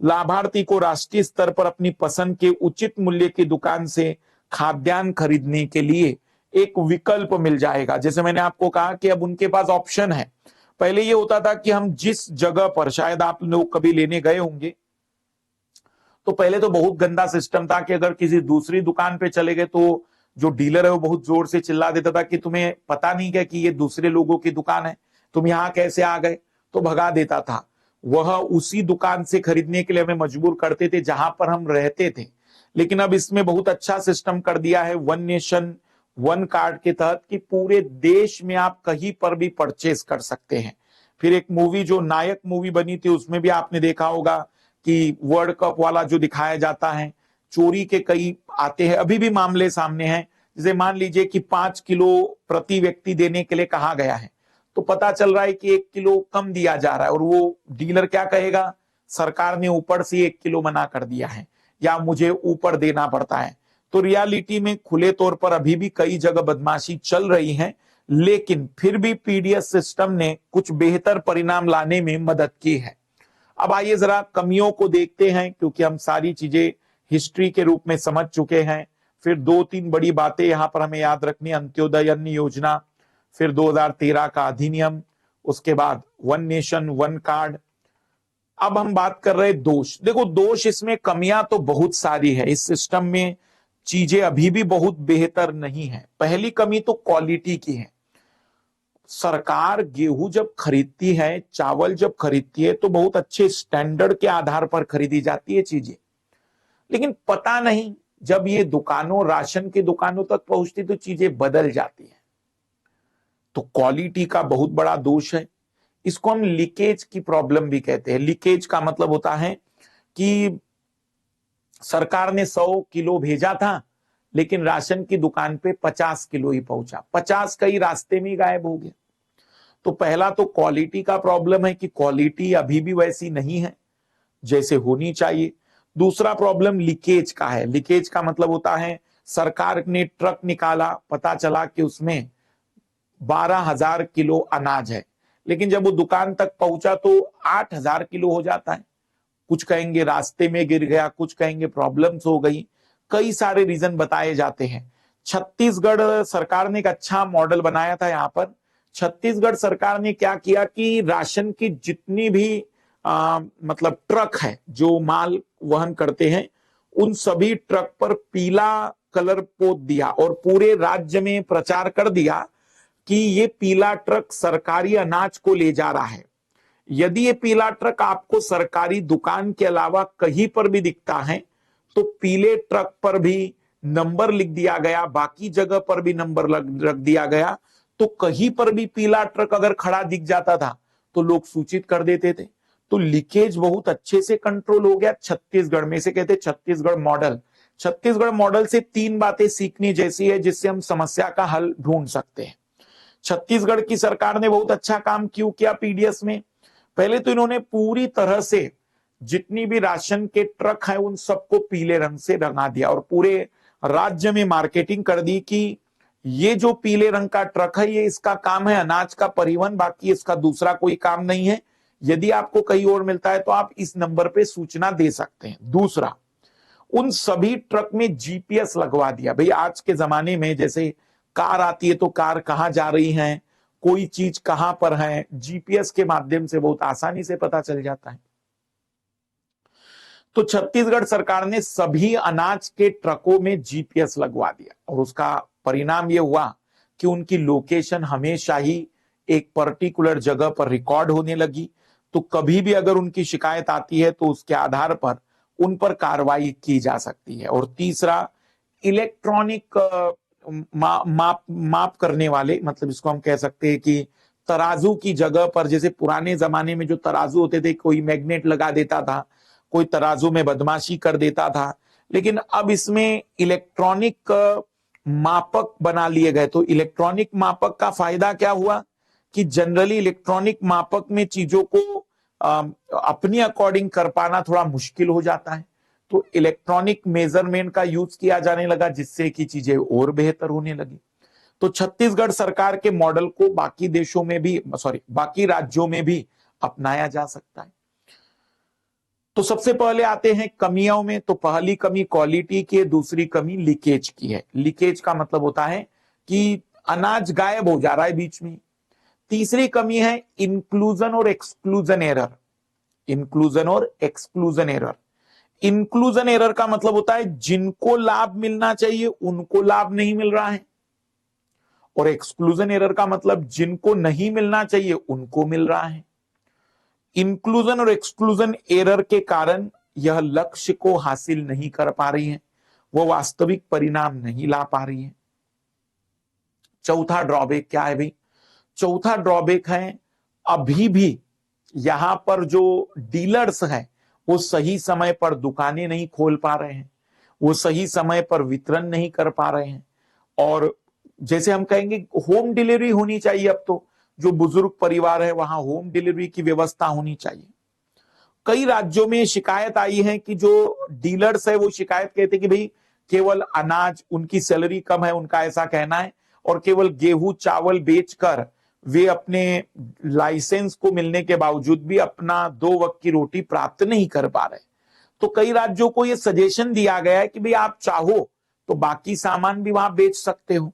लाभार्थी को राष्ट्रीय स्तर पर अपनी पसंद के उचित मूल्य की दुकान से खाद्यान्न खरीदने के लिए एक विकल्प मिल जाएगा। जैसे मैंने आपको कहा कि अब उनके पास ऑप्शन है। पहले ये होता था कि हम जिस जगह पर, शायद आप लोग कभी लेने गए होंगे, तो पहले तो बहुत गंदा सिस्टम था कि अगर किसी दूसरी दुकान पे चले गए तो जो डीलर है वो बहुत जोर से चिल्ला देता था कि तुम्हें पता नहीं क्या कि ये दूसरे लोगों की दुकान है, तुम यहाँ कैसे आ गए, तो भगा देता था। वह उसी दुकान से खरीदने के लिए हमें मजबूर करते थे जहां पर हम रहते थे। लेकिन अब इसमें बहुत अच्छा सिस्टम कर दिया है, वन नेशन वन कार्ड के तहत कि पूरे देश में आप कहीं पर भी परचेस कर सकते हैं। फिर एक मूवी जो नायक मूवी बनी थी उसमें भी आपने देखा होगा कि वर्ल्ड कप वाला जो दिखाया जाता है, चोरी के कई आते हैं, अभी भी मामले सामने हैं। जैसे मान लीजिए कि 5 किलो प्रति व्यक्ति देने के लिए कहा गया है, तो पता चल रहा है कि 1 किलो कम दिया जा रहा है, और वो डीलर क्या कहेगा, सरकार ने ऊपर से 1 किलो मना कर दिया है या मुझे ऊपर देना पड़ता है। तो रियलिटी में खुले तौर पर अभी भी कई जगह बदमाशी चल रही है, लेकिन फिर भी पीडीएस सिस्टम ने कुछ बेहतर परिणाम लाने में मदद की है। अब आइए जरा कमियों को देखते हैं, क्योंकि हम सारी चीजें हिस्ट्री के रूप में समझ चुके हैं। फिर 2-3 बड़ी बातें यहां पर हमें याद रखनी, अंत्योदय अन्न योजना, फिर 2013 का अधिनियम, उसके बाद वन नेशन वन कार्ड। अब हम बात कर रहे दोष। देखो दोष इसमें कमियां तो बहुत सारी है, इस सिस्टम में चीजें अभी भी बहुत बेहतर नहीं है। पहली कमी तो क्वालिटी की है। सरकार गेहूं जब खरीदती है, चावल जब खरीदती है, तो बहुत अच्छे स्टैंडर्ड के आधार पर खरीदी जाती है चीजें, लेकिन पता नहीं जब ये दुकानों, राशन की दुकानों तक पहुंचती तो चीजें बदल जाती हैं। तो क्वालिटी का बहुत बड़ा दोष है। इसको हम लीकेज की प्रॉब्लम भी कहते हैं। लीकेज का मतलब होता है कि सरकार ने 100 किलो भेजा था, लेकिन राशन की दुकान पे 50 किलो ही पहुंचा, 50 कई रास्ते में ही गायब हो गया। तो पहला तो क्वालिटी का प्रॉब्लम है कि क्वालिटी अभी भी वैसी नहीं है जैसे होनी चाहिए। दूसरा प्रॉब्लम लीकेज का है। लीकेज का मतलब होता है सरकार ने ट्रक निकाला, पता चला कि उसमें 12,000 किलो अनाज है, लेकिन जब वो दुकान तक पहुंचा तो 8,000 किलो हो जाता है। कुछ कहेंगे रास्ते में गिर गया, कुछ कहेंगे प्रॉब्लम्स हो गई, कई सारे रीजन बताए जाते हैं। छत्तीसगढ़ सरकार ने एक अच्छा मॉडल बनाया था। यहाँ पर छत्तीसगढ़ सरकार ने क्या किया कि राशन की जितनी भी मतलब ट्रक है जो माल वहन करते हैं, उन सभी ट्रक पर पीला कलर पोत दिया और पूरे राज्य में प्रचार कर दिया कि ये पीला ट्रक सरकारी अनाज को ले जा रहा है। यदि ये पीला ट्रक आपको सरकारी दुकान के अलावा कहीं पर भी दिखता है, तो पीले ट्रक पर भी नंबर लिख दिया गया, बाकी जगह पर भी नंबर रख दिया गया। तो कहीं पर भी पीला ट्रक अगर खड़ा दिख जाता था तो लोग सूचित कर देते थे। तो लीकेज बहुत अच्छे से कंट्रोल हो गया छत्तीसगढ़ में। से कहते छत्तीसगढ़ मॉडल। छत्तीसगढ़ मॉडल से 3 बातें सीखनी जैसी है जिससे हम समस्या का हल ढूंढ सकते हैं। छत्तीसगढ़ की सरकार ने बहुत अच्छा काम क्यों किया पीडीएस में। पहले तो इन्होंने पूरी तरह से जितनी भी राशन के ट्रक हैं उन सबको पीले रंग से रंगा दिया और पूरे राज्य में मार्केटिंग कर दी कि ये जो पीले रंग का ट्रक है ये इसका काम है अनाज का परिवहन, बाकी इसका दूसरा कोई काम नहीं है। यदि आपको कहीं और मिलता है तो आप इस नंबर पे सूचना दे सकते हैं। दूसरा, उन सभी ट्रक में जीपीएस लगवा दिया। भाई आज के जमाने में जैसे कार आती है तो कार कहां जा रही है, कोई चीज कहां पर है, जीपीएस के माध्यम से बहुत आसानी से पता चल जाता है। तो छत्तीसगढ़ सरकार ने सभी अनाज के ट्रकों में जीपीएस लगवा दिया और उसका परिणाम यह हुआ कि उनकी लोकेशन हमेशा ही एक पर्टिकुलर जगह पर रिकॉर्ड होने लगी। तो कभी भी अगर उनकी शिकायत आती है तो उसके आधार पर उन पर कार्रवाई की जा सकती है। और तीसरा, इलेक्ट्रॉनिक माप करने वाले, मतलब इसको हम कह सकते हैं कि तराजू की जगह पर, जैसे पुराने जमाने में जो तराजू होते थे कोई मैग्नेट लगा देता था, कोई तराजू में बदमाशी कर देता था, लेकिन अब इसमें इलेक्ट्रॉनिक मापक बना लिए गए। तो इलेक्ट्रॉनिक मापक का फायदा क्या हुआ कि जनरली इलेक्ट्रॉनिक मापक में चीजों को अपनी अकॉर्डिंग कर पाना थोड़ा मुश्किल हो जाता है। तो इलेक्ट्रॉनिक मेजरमेंट का यूज किया जाने लगा जिससे कि चीजें और बेहतर होने लगी। तो छत्तीसगढ़ सरकार के मॉडल को बाकी देशों में भी, बाकी राज्यों में भी अपनाया जा सकता है। तो सबसे पहले आते हैं कमियों में। तो पहली कमी क्वालिटी की है, दूसरी कमी लीकेज की है। लीकेज का मतलब होता है कि अनाज गायब हो जा रहा है बीच में। तीसरी कमी है इंक्लूजन और एक्सक्लूजन एरर। इंक्लूजन और एक्सक्लूजन एरर। इंक्लूजन एरर का मतलब होता है जिनको लाभ मिलना चाहिए उनको लाभ नहीं मिल रहा है, और एक्सक्लूजन एरर का मतलब जिनको नहीं मिलना चाहिए उनको मिल रहा है। इंक्लूजन और एक्सक्लूजन एरर के कारण यह लक्ष्य को हासिल नहीं कर पा रही है, वो वास्तविक परिणाम नहीं ला पा रही है। चौथा ड्रॉबैक क्या है भाई? चौथा ड्रॉबैक है, अभी भी यहां पर जो डीलर्स हैं वो सही समय पर दुकानें नहीं खोल पा रहे हैं, वो सही समय पर वितरण नहीं कर पा रहे हैं। और जैसे हम कहेंगे होम डिलीवरी होनी चाहिए, अब तो जो बुजुर्ग परिवार है वहां होम डिलीवरी की व्यवस्था होनी चाहिए। कई राज्यों में शिकायत आई है कि जो डीलर्स है वो शिकायत कहते हैं कि भाई केवल अनाज, उनकी सैलरी कम है, उनका ऐसा कहना है, और केवल गेहूं चावल बेचकर वे अपने लाइसेंस को मिलने के बावजूद भी अपना 2 वक्त की रोटी प्राप्त नहीं कर पा रहे। तो कई राज्यों को यह सजेशन दिया गया है कि भाई आप चाहो तो बाकी सामान भी वहां बेच सकते हो,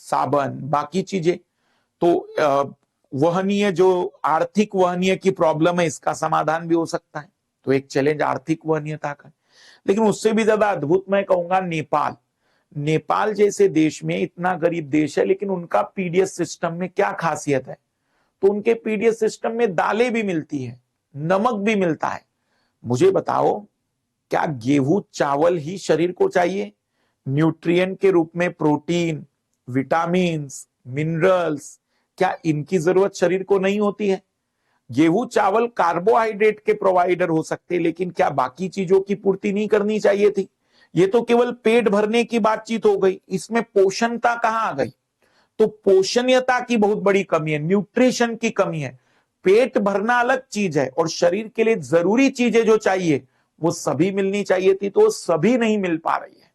साबन बाकी चीजें। तो वहनीय जो आर्थिक वहनीय की प्रॉब्लम है इसका समाधान भी हो सकता है। तो एक चैलेंज आर्थिक वहनीयता का। लेकिन उससे भी ज्यादा अद्भुत मैं कहूंगा नेपाल। नेपाल जैसे देश में, इतना गरीब देश है, लेकिन उनका पीडीएस सिस्टम में क्या खासियत है? तो उनके पीडीएस सिस्टम में दालें भी मिलती है, नमक भी मिलता है। मुझे बताओ, क्या गेहूं चावल ही शरीर को चाहिए? न्यूट्रिएंट के रूप में प्रोटीन, विटामिन्स, मिनरल्स, क्या इनकी जरूरत शरीर को नहीं होती है? गेहूं चावल कार्बोहाइड्रेट के प्रोवाइडर हो सकते, लेकिन क्या बाकी चीजों की पूर्ति नहीं करनी चाहिए थी? ये तो केवल पेट भरने की बातचीत हो गई, इसमें पोषणता कहां आ गई? तो पोषणीयता की बहुत बड़ी कमी है, न्यूट्रिशन की कमी है। पेट भरना अलग चीज है और शरीर के लिए जरूरी चीजें जो चाहिए वो सभी मिलनी चाहिए थी, तो वो सभी नहीं मिल पा रही है।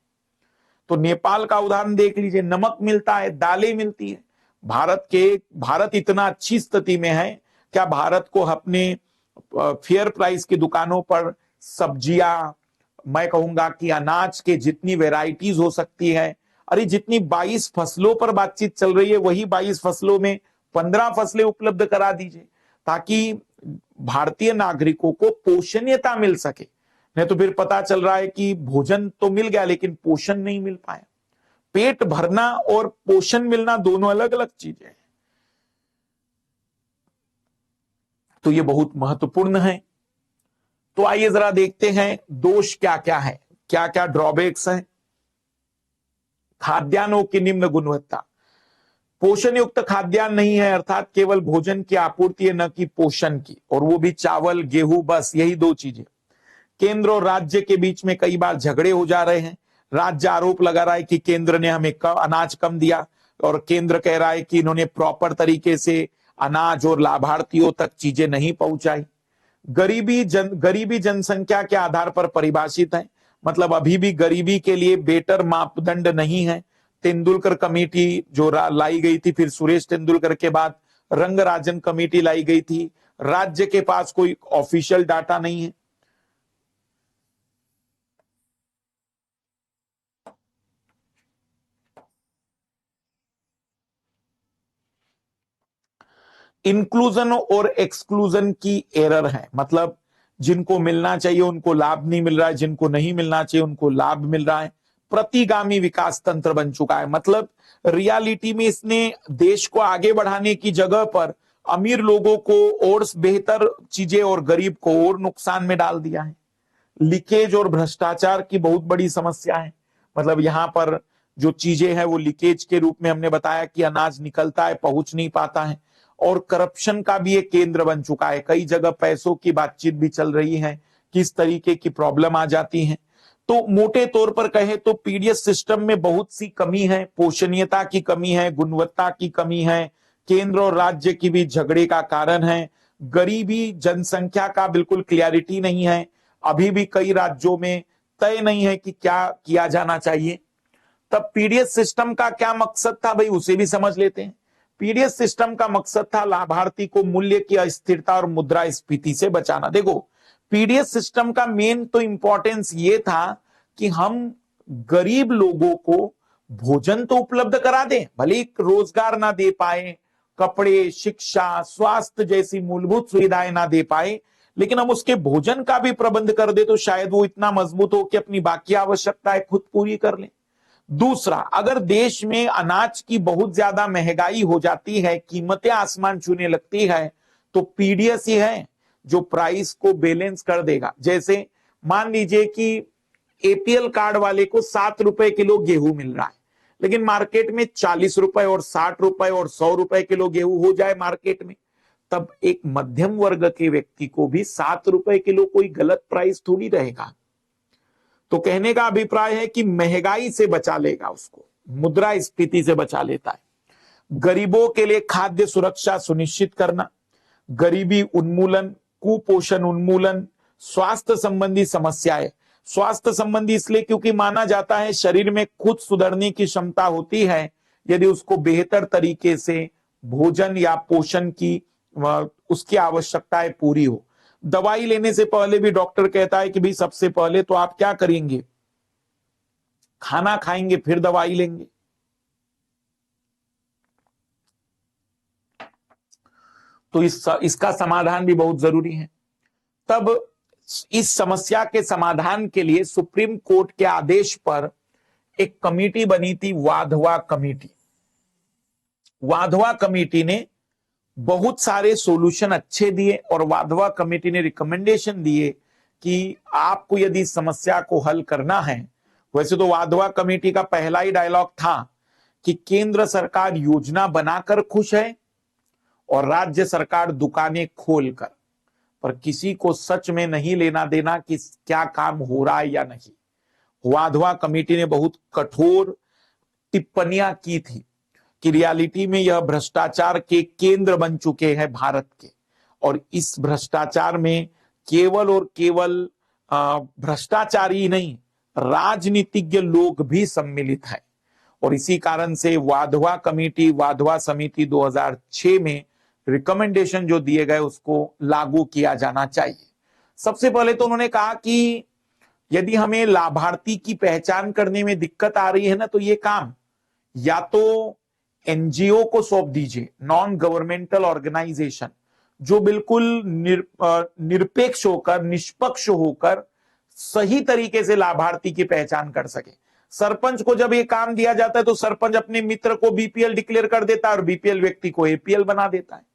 तो नेपाल का उदाहरण देख लीजिए, नमक मिलता है, दालें मिलती है। भारत इतना अच्छी स्थिति में है, क्या भारत को अपने फेयर प्राइस की दुकानों पर सब्जियां, मैं कहूंगा कि अनाज के जितनी वेराइटीज हो सकती है, अरे जितनी 22 फसलों पर बातचीत चल रही है, वही 22 फसलों में 15 फसलें उपलब्ध करा दीजिए, ताकि भारतीय नागरिकों को पोषणीयता मिल सके। नहीं तो फिर पता चल रहा है कि भोजन तो मिल गया लेकिन पोषण नहीं मिल पाया। पेट भरना और पोषण मिलना दोनों अलग अलग चीजें हैं। तो ये बहुत महत्वपूर्ण है। तो आइए जरा देखते हैं दोष क्या क्या है, क्या क्या ड्रॉबैक्स हैं। खाद्यान्नों की निम्न गुणवत्ता, पोषण युक्त खाद्यान्न नहीं है, अर्थात केवल भोजन की आपूर्ति है, न कि पोषण की, और वो भी चावल गेहूं, बस यही 2 चीजें। केंद्र और राज्य के बीच में कई बार झगड़े हो जा रहे हैं। राज्य आरोप लगा रहा है कि केंद्र ने हमें अनाज कम दिया, और केंद्र कह रहा है कि इन्होंने प्रॉपर तरीके से अनाज और लाभार्थियों तक चीजें नहीं पहुंचाई। गरीबी जनसंख्या के आधार पर परिभाषित है, मतलब अभी भी गरीबी के लिए बेटर मापदंड नहीं है। तेंदुलकर कमेटी जो लाई गई थी, फिर सुरेश तेंदुलकर के बाद रंगराजन कमेटी लाई गई थी। राज्य के पास कोई ऑफिशियल डाटा नहीं है। इंक्लूजन और एक्सक्लूजन की एरर है, मतलब जिनको मिलना चाहिए उनको लाभ नहीं मिल रहा है, जिनको नहीं मिलना चाहिए उनको लाभ मिल रहा है। प्रतिगामी विकास तंत्र बन चुका है, मतलब रियलिटी में इसने देश को आगे बढ़ाने की जगह पर अमीर लोगों को और बेहतर चीजें और गरीब को और नुकसान में डाल दिया है। लीकेज और भ्रष्टाचार की बहुत बड़ी समस्या है, मतलब यहां पर जो चीजें हैं वो लीकेज के रूप में हमने बताया कि अनाज निकलता है, पहुंच नहीं पाता है। और करप्शन का भी एक केंद्र बन चुका है, कई जगह पैसों की बातचीत भी चल रही है, किस तरीके की प्रॉब्लम आ जाती है। तो मोटे तौर पर कहें तो पीडीएस सिस्टम में बहुत सी कमी है, पोषणीयता की कमी है, गुणवत्ता की कमी है, केंद्र और राज्य की भी झगड़े का कारण है। गरीबी जनसंख्या का बिल्कुल क्लियरिटी नहीं है, अभी भी कई राज्यों में तय नहीं है कि क्या किया जाना चाहिए। तब पीडीएस सिस्टम का क्या मकसद था भाई, उसे भी समझ लेते हैं। पीडीएस सिस्टम का मकसद था लाभार्थी को मूल्य की अस्थिरता और मुद्रास्फीति से बचाना। देखो, पीडीएस सिस्टम का मेन तो इंपॉर्टेंस ये था कि हम गरीब लोगों को भोजन तो उपलब्ध करा दें, भले ही रोजगार ना दे पाए, कपड़े, शिक्षा, स्वास्थ्य जैसी मूलभूत सुविधाएं ना दे पाए, लेकिन हम उसके भोजन का भी प्रबंध कर दे तो शायद वो इतना मजबूत हो कि अपनी बाकी आवश्यकताएं खुद पूरी कर ले। दूसरा, अगर देश में अनाज की बहुत ज्यादा महंगाई हो जाती है, कीमतें आसमान छूने लगती है, तो पीडीएस ही है जो प्राइस को बैलेंस कर देगा। जैसे मान लीजिए कि एपीएल कार्ड वाले को 7 रुपए किलो गेहूं मिल रहा है, लेकिन मार्केट में 40 रुपए और 60 रुपए और 100 रुपए किलो गेहूं हो जाए मार्केट में, तब एक मध्यम वर्ग के व्यक्ति को भी 7 रुपए किलो कोई गलत प्राइस थोड़ी रहेगा। तो कहने का अभिप्राय है कि महंगाई से बचा लेगा, उसको मुद्रास्फीति से बचा लेता है। गरीबों के लिए खाद्य सुरक्षा सुनिश्चित करना, गरीबी उन्मूलन, कुपोषण उन्मूलन, स्वास्थ्य संबंधी समस्याएं। स्वास्थ्य संबंधी इसलिए क्योंकि माना जाता है शरीर में खुद सुधरने की क्षमता होती है यदि उसको बेहतर तरीके से भोजन या पोषण की उसकी आवश्यकताएं पूरी हो। दवाई लेने से पहले भी डॉक्टर कहता है कि भाई सबसे पहले तो आप क्या करेंगे, खाना खाएंगे फिर दवाई लेंगे। तो इसका समाधान भी बहुत जरूरी है। तब इस समस्या के समाधान के लिए सुप्रीम कोर्ट के आदेश पर एक कमेटी बनी थी, वाधवा कमेटी। वाधवा कमेटी ने बहुत सारे सॉल्यूशन अच्छे दिए और वाधवा कमेटी ने रिकमेंडेशन दिए कि आपको यदि समस्या को हल करना है, वैसे तो वाधवा कमेटी का पहला ही डायलॉग था कि केंद्र सरकार योजना बनाकर खुश है और राज्य सरकार दुकानें खोलकर, पर किसी को सच में नहीं लेना देना कि क्या काम हो रहा है या नहीं। वाधवा कमेटी ने बहुत कठोर टिप्पणियां की थी कि रियलिटी में यह भ्रष्टाचार के केंद्र बन चुके हैं भारत के, और इस भ्रष्टाचार में केवल और केवल भ्रष्टाचारी ही नहीं, राजनीतिज्ञ लोग भी सम्मिलित हैं। और इसी कारण से वाधवा कमेटी, वाधवा समिति 2006 में रिकमेंडेशन जो दिए गए उसको लागू किया जाना चाहिए। सबसे पहले तो उन्होंने कहा कि यदि हमें लाभार्थी की पहचान करने में दिक्कत आ रही है ना, तो ये काम या तो एनजीओ को सौंप दीजिए, नॉन गवर्नमेंटल ऑर्गेनाइजेशन, जो बिल्कुल निरपेक्ष होकर, निष्पक्ष होकर सही तरीके से लाभार्थी की पहचान कर सके। सरपंच को जब ये काम दिया जाता है तो सरपंच अपने मित्र को बीपीएल डिक्लेयर कर देता है और बीपीएल व्यक्ति को एपीएल बना देता है।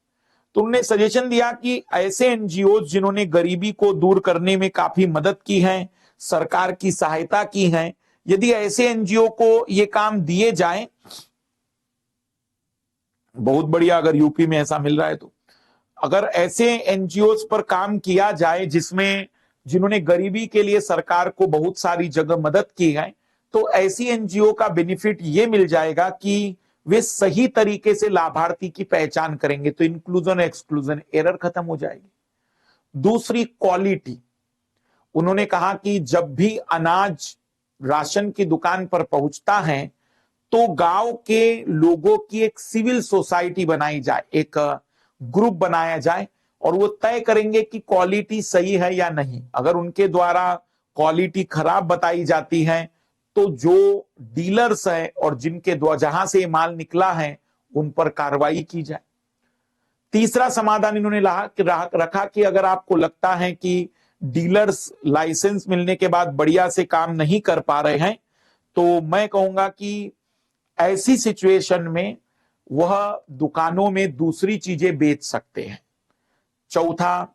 तो उन्होंने सजेशन दिया कि ऐसे एनजीओ जिन्होंने गरीबी को दूर करने में काफी मदद की है, सरकार की सहायता की है, यदि ऐसे एनजीओ को ये काम दिए जाए, बहुत बढ़िया अगर यूपी में ऐसा मिल रहा है तो, अगर ऐसे एनजीओ पर काम किया जाए जिन्होंने गरीबी के लिए सरकार को बहुत सारी जगह मदद की है, तो ऐसी एनजीओ का बेनिफिट ये मिल जाएगा कि वे सही तरीके से लाभार्थी की पहचान करेंगे, तो इंक्लूजन एक्सक्लूजन एरर खत्म हो जाएगी। दूसरी, क्वालिटी। उन्होंने कहा कि जब भी अनाज राशन की दुकान पर पहुंचता है तो गांव के लोगों की एक सिविल सोसाइटी बनाई जाए, एक ग्रुप बनाया जाए और वो तय करेंगे कि क्वालिटी सही है या नहीं। अगर उनके द्वारा क्वालिटी खराब बताई जाती है तो जो डीलर्स हैं और जिनके द्वारा जहां से माल निकला है उन पर कार्रवाई की जाए। तीसरा समाधान इन्होंने रखा कि अगर आपको लगता है कि डीलर्स लाइसेंस मिलने के बाद बढ़िया से काम नहीं कर पा रहे हैं, तो मैं कहूंगा कि ऐसी सिचुएशन में वह दुकानों में दूसरी चीजें बेच सकते हैं। चौथा,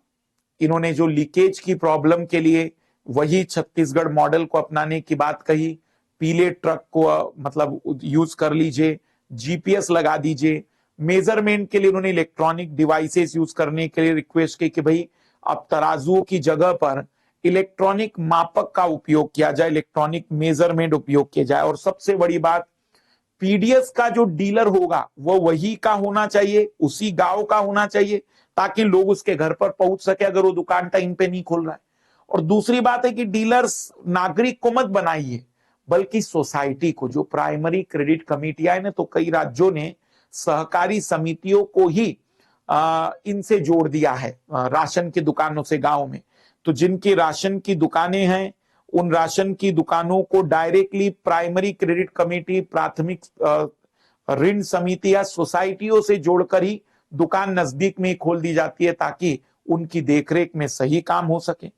इन्होंने जो लीकेज की प्रॉब्लम के लिए वही छत्तीसगढ़ मॉडल को अपनाने की बात कही। पीले ट्रक को मतलब यूज कर लीजिए, जीपीएस लगा दीजिए। मेजरमेंट के लिए उन्होंने इलेक्ट्रॉनिक डिवाइसेस यूज करने के लिए रिक्वेस्ट की कि भाई अब तराजुओं की जगह पर इलेक्ट्रॉनिक मापक का उपयोग किया जाए, इलेक्ट्रॉनिक मेजरमेंट उपयोग किया जाए। और सबसे बड़ी बात, पीडीएस का जो डीलर होगा वो वही का होना चाहिए, उसी गांव का होना चाहिए, ताकि लोग उसके घर पर पहुंच सके अगर वो दुकान टाइम पे नहीं खोल रहा है। और दूसरी बात है कि डीलर्स नागरिक को मत बनाइए, बल्कि सोसाइटी को, जो प्राइमरी क्रेडिट कमेटियां है ना, तो कई राज्यों ने सहकारी समितियों को ही इनसे जोड़ दिया है राशन की दुकानों से गांव में। तो जिनकी राशन की दुकानें हैं उन राशन की दुकानों को डायरेक्टली प्राइमरी क्रेडिट कमेटी, प्राथमिक ऋण समिति या सोसाइटियों से जोड़कर ही दुकान नजदीक में ही खोल दी जाती है ताकि उनकी देखरेख में सही काम हो सके।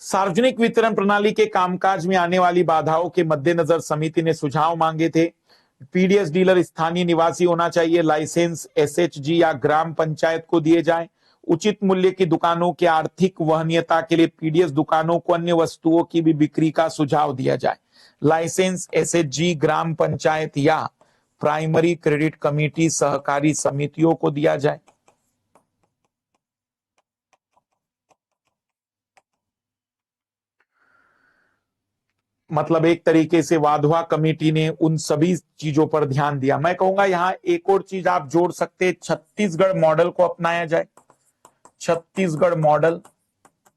सार्वजनिक वितरण प्रणाली के कामकाज में आने वाली बाधाओं के मद्देनजर समिति ने सुझाव मांगे थे। पीडीएस डीलर स्थानीय निवासी होना चाहिए, लाइसेंस एसएचजी या ग्राम पंचायत को दिए जाए। उचित मूल्य की दुकानों की आर्थिक वहनीयता के लिए पीडीएस दुकानों को अन्य वस्तुओं की भी बिक्री का सुझाव दिया जाए। लाइसेंस एसएचजी ग्राम पंचायत या प्राइमरी क्रेडिट कमेटी सहकारी समितियों को दिया जाए। मतलब एक तरीके से वाधवा कमेटी ने उन सभी चीजों पर ध्यान दिया। मैं कहूंगा यहां एक और चीज आप जोड़ सकते हैं, छत्तीसगढ़ मॉडल को अपनाया जाए, छत्तीसगढ़ मॉडल,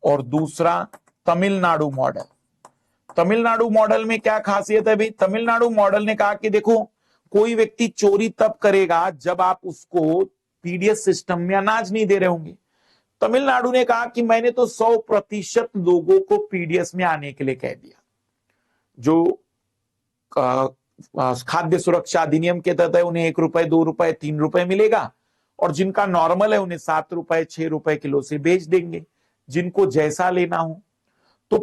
और दूसरा तमिलनाडु मॉडल। तमिलनाडु मॉडल में क्या खासियत है भाई? तमिलनाडु मॉडल ने कहा कि देखो, कोई व्यक्ति चोरी तब करेगा जब आप उसको पीडीएस सिस्टम में अनाज नहीं दे रहे होंगे। तमिलनाडु ने कहा कि मैंने तो 100% लोगों को पीडीएस में आने के लिए कह दिया। जो खाद्य सुरक्षा अधिनियम के तहत है उन्हें 1 रुपए, 2 रुपए, 3 रुपए मिलेगा, और जिनका नॉर्मल है उन्हें 7 रुपए, 6 रुपए किलो से बेच देंगे, जिनको जैसा लेना हो। तो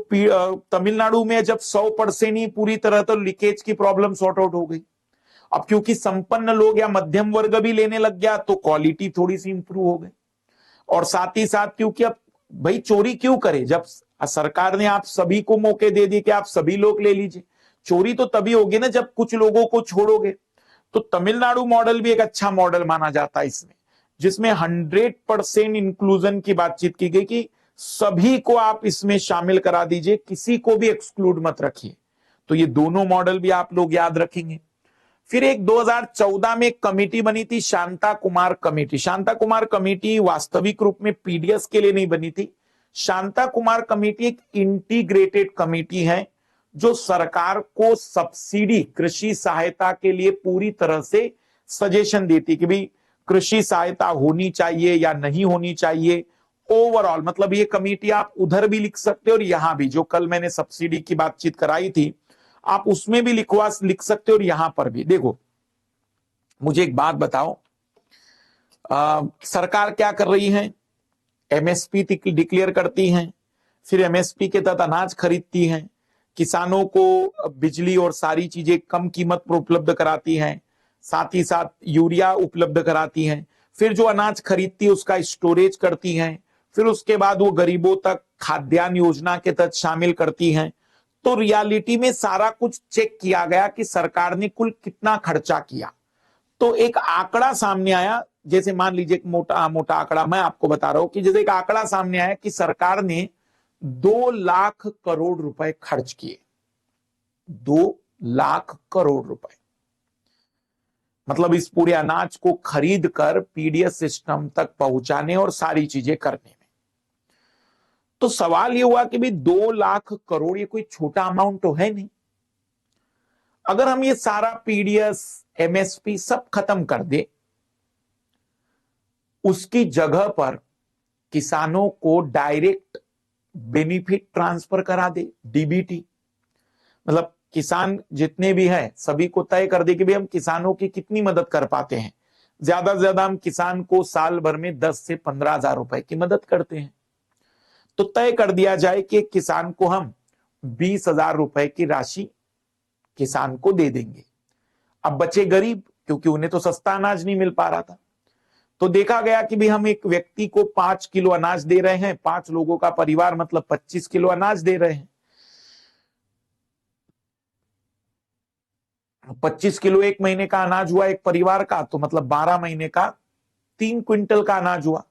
तमिलनाडु में जब 100% ही पूरी तरह तो लीकेज की प्रॉब्लम सॉर्ट आउट हो गई। अब क्योंकि संपन्न लोग या मध्यम वर्ग भी लेने लग गया तो क्वालिटी थोड़ी सी इंप्रूव हो गई। और साथ ही साथ क्योंकि अब भाई चोरी क्यों करे, जब सरकार ने आप सभी को मौके दे दिए कि आप सभी लोग ले लीजिए, चोरी तो तभी होगी ना जब कुछ लोगों को छोड़ोगे। तो तमिलनाडु मॉडल भी एक अच्छा मॉडल माना जाता है इसमें, जिसमें 100% इंक्लूजन की बातचीत की गई कि सभी को आप इसमें शामिल करा दीजिए, किसी को भी एक्सक्लूड मत रखिए। तो ये दोनों मॉडल भी आप लोग याद रखेंगे। फिर एक 2014 में एक कमेटी बनी थी, शांता कुमार कमेटी। शांता कुमार कमेटी वास्तविक रूप में पीडीएस के लिए नहीं बनी थी। शांता कुमार कमेटी एक इंटीग्रेटेड कमेटी है जो सरकार को सब्सिडी, कृषि सहायता के लिए पूरी तरह से सजेशन देती कि भाई कृषि सहायता होनी चाहिए या नहीं होनी चाहिए ओवरऑल। मतलब ये कमेटी आप उधर भी लिख सकते हो और यहां भी, जो कल मैंने सब्सिडी की बातचीत कराई थी आप उसमें भी लिख सकते हो और यहां पर भी। देखो मुझे एक बात बताओ, सरकार क्या कर रही है? एमएसपी डिक्लेयर करती हैं, फिर एमएसपी के तहत अनाज खरीदती हैं, किसानों को बिजली और सारी चीजें कम कीमत पर उपलब्ध कराती हैं, साथ ही साथ यूरिया उपलब्ध कराती हैं, फिर जो अनाज खरीदती है उसका स्टोरेज करती हैं, फिर उसके बाद वो गरीबों तक खाद्यान्न योजना के तहत शामिल करती हैं। तो रियलिटी में सारा कुछ चेक किया गया कि सरकार ने कुल कितना खर्चा किया। तो एक आंकड़ा सामने आया, जैसे मान लीजिए एक मोटा मोटा आंकड़ा मैं आपको बता रहा हूं कि जैसे एक आंकड़ा सामने आया कि सरकार ने 2 लाख करोड़ रुपए खर्च किए। 2 लाख करोड़ रुपए, मतलब इस पूरे अनाज को खरीद कर पीडीएस सिस्टम तक पहुंचाने और सारी चीजें करने में। तो सवाल ये हुआ कि भाई 2 लाख करोड़ ये कोई छोटा अमाउंट तो है नहीं। अगर हम ये सारा पीडीएस, एमएसपी सब खत्म कर दे, उसकी जगह पर किसानों को डायरेक्ट बेनिफिट ट्रांसफर करा दे, डीबीटी, मतलब किसान जितने भी हैं सभी को तय कर दे कि भाई हम किसानों की कितनी मदद कर पाते हैं। ज्यादा से ज्यादा हम किसान को साल भर में 10 से 15 हजार रुपए की मदद करते हैं। तो तय कर दिया जाए कि किसान को हम 20,000 रुपए की राशि किसान को दे देंगे। अब बचे गरीब, क्योंकि उन्हें तो सस्ता अनाज नहीं मिल पा रहा था। तो देखा गया कि भाई हम एक व्यक्ति को 5 किलो अनाज दे रहे हैं, 5 लोगों का परिवार मतलब 25 किलो अनाज दे रहे हैं। 25 किलो एक महीने का अनाज हुआ एक परिवार का, तो मतलब 12 महीने का 3 क्विंटल का अनाज हुआ।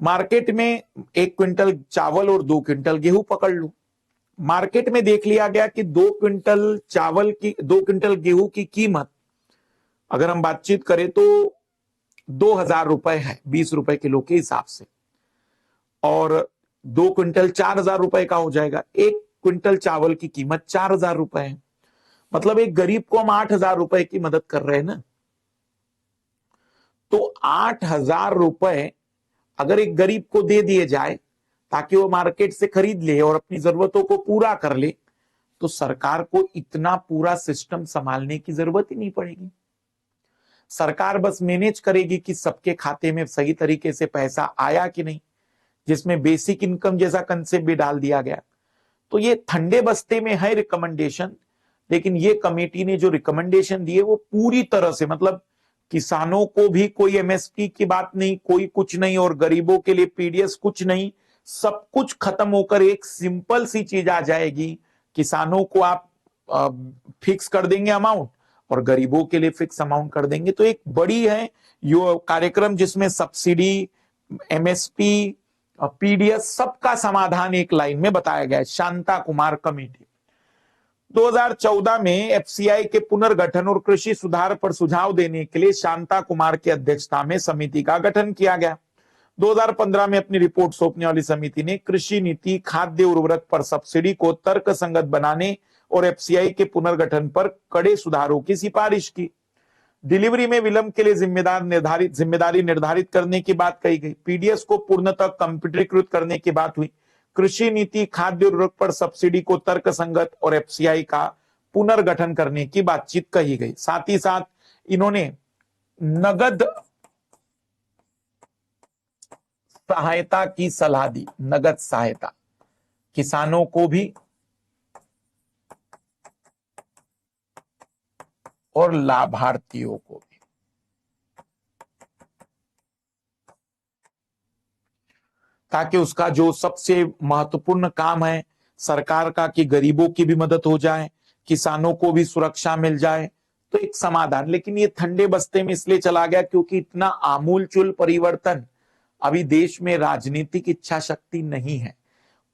मार्केट में 1 क्विंटल चावल और 2 क्विंटल गेहूं पकड़ लो। मार्केट में देख लिया गया कि 2 क्विंटल चावल की, 2 क्विंटल गेहूं की कीमत अगर हम बातचीत करें तो 2,000 रुपए है 20 रुपए किलो के हिसाब से, और 2 क्विंटल 4,000 रुपए का हो जाएगा। 1 क्विंटल चावल की कीमत 4,000 रुपए है, मतलब एक गरीब को हम 8,000 रुपए की मदद कर रहे हैं ना। तो 8,000 रुपए अगर एक गरीब को दे दिए जाए ताकि वो मार्केट से खरीद ले और अपनी जरूरतों को पूरा कर ले, तो सरकार को इतना पूरा सिस्टम संभालने की जरूरत ही नहीं पड़ेगी। सरकार बस मैनेज करेगी कि सबके खाते में सही तरीके से पैसा आया कि नहीं, जिसमें बेसिक इनकम जैसा कंसेप्ट भी डाल दिया गया। तो ये ठंडे बस्ते में है रिकमेंडेशन, लेकिन ये कमेटी ने जो रिकमेंडेशन दिए वो पूरी तरह से, मतलब किसानों को भी कोई एमएसपी की बात नहीं, कोई कुछ नहीं, और गरीबों के लिए पीडीएस कुछ नहीं, सब कुछ खत्म होकर एक सिंपल सी चीज आ जाएगी। किसानों को आप फिक्स कर देंगे अमाउंट और गरीबों के लिए फिक्स अमाउंट कर देंगे। तो एक बड़ी है यो कार्यक्रम जिसमें सब्सिडी, एमएसपी, पीडीएस सबका समाधान एक लाइन में बताया गया है। शांता कुमार कमेटी 2014 में एफसीआई के पुनर्गठन और कृषि सुधार पर सुझाव देने के लिए शांता कुमार की अध्यक्षता में समिति का गठन किया गया। 2015 में अपनी रिपोर्ट सौंपने वाली समिति ने कृषि नीति, खाद्य उर्वरक पर सब्सिडी को तर्कसंगत बनाने और एफसीआई के पुनर्गठन पर कड़े सुधारों की सिफारिश की। डिलीवरी में विलंब के लिए जिम्मेदारी निर्धारित करने की बात कही गई। पीडीएस को पूर्णतः कंप्यूटरीकृत करने की बात हुई। कृषि नीति, खाद्य उर्वरक पर सब्सिडी को तर्कसंगत और एफसीआई का पुनर्गठन करने की बातचीत कही गई। साथ ही साथ इन्होंने नगद सहायता की सलाह दी। नगद सहायता किसानों को भी और लाभार्थियों को भी। ताकि उसका जो सबसे महत्वपूर्ण काम है सरकार का कि गरीबों की भी मदद हो जाए, किसानों को भी सुरक्षा मिल जाए, तो एक समाधान। लेकिन ये ठंडे बस्ते में इसलिए चला गया क्योंकि इतना आमूलचूल परिवर्तन अभी देश में राजनीतिक इच्छा शक्ति नहीं है।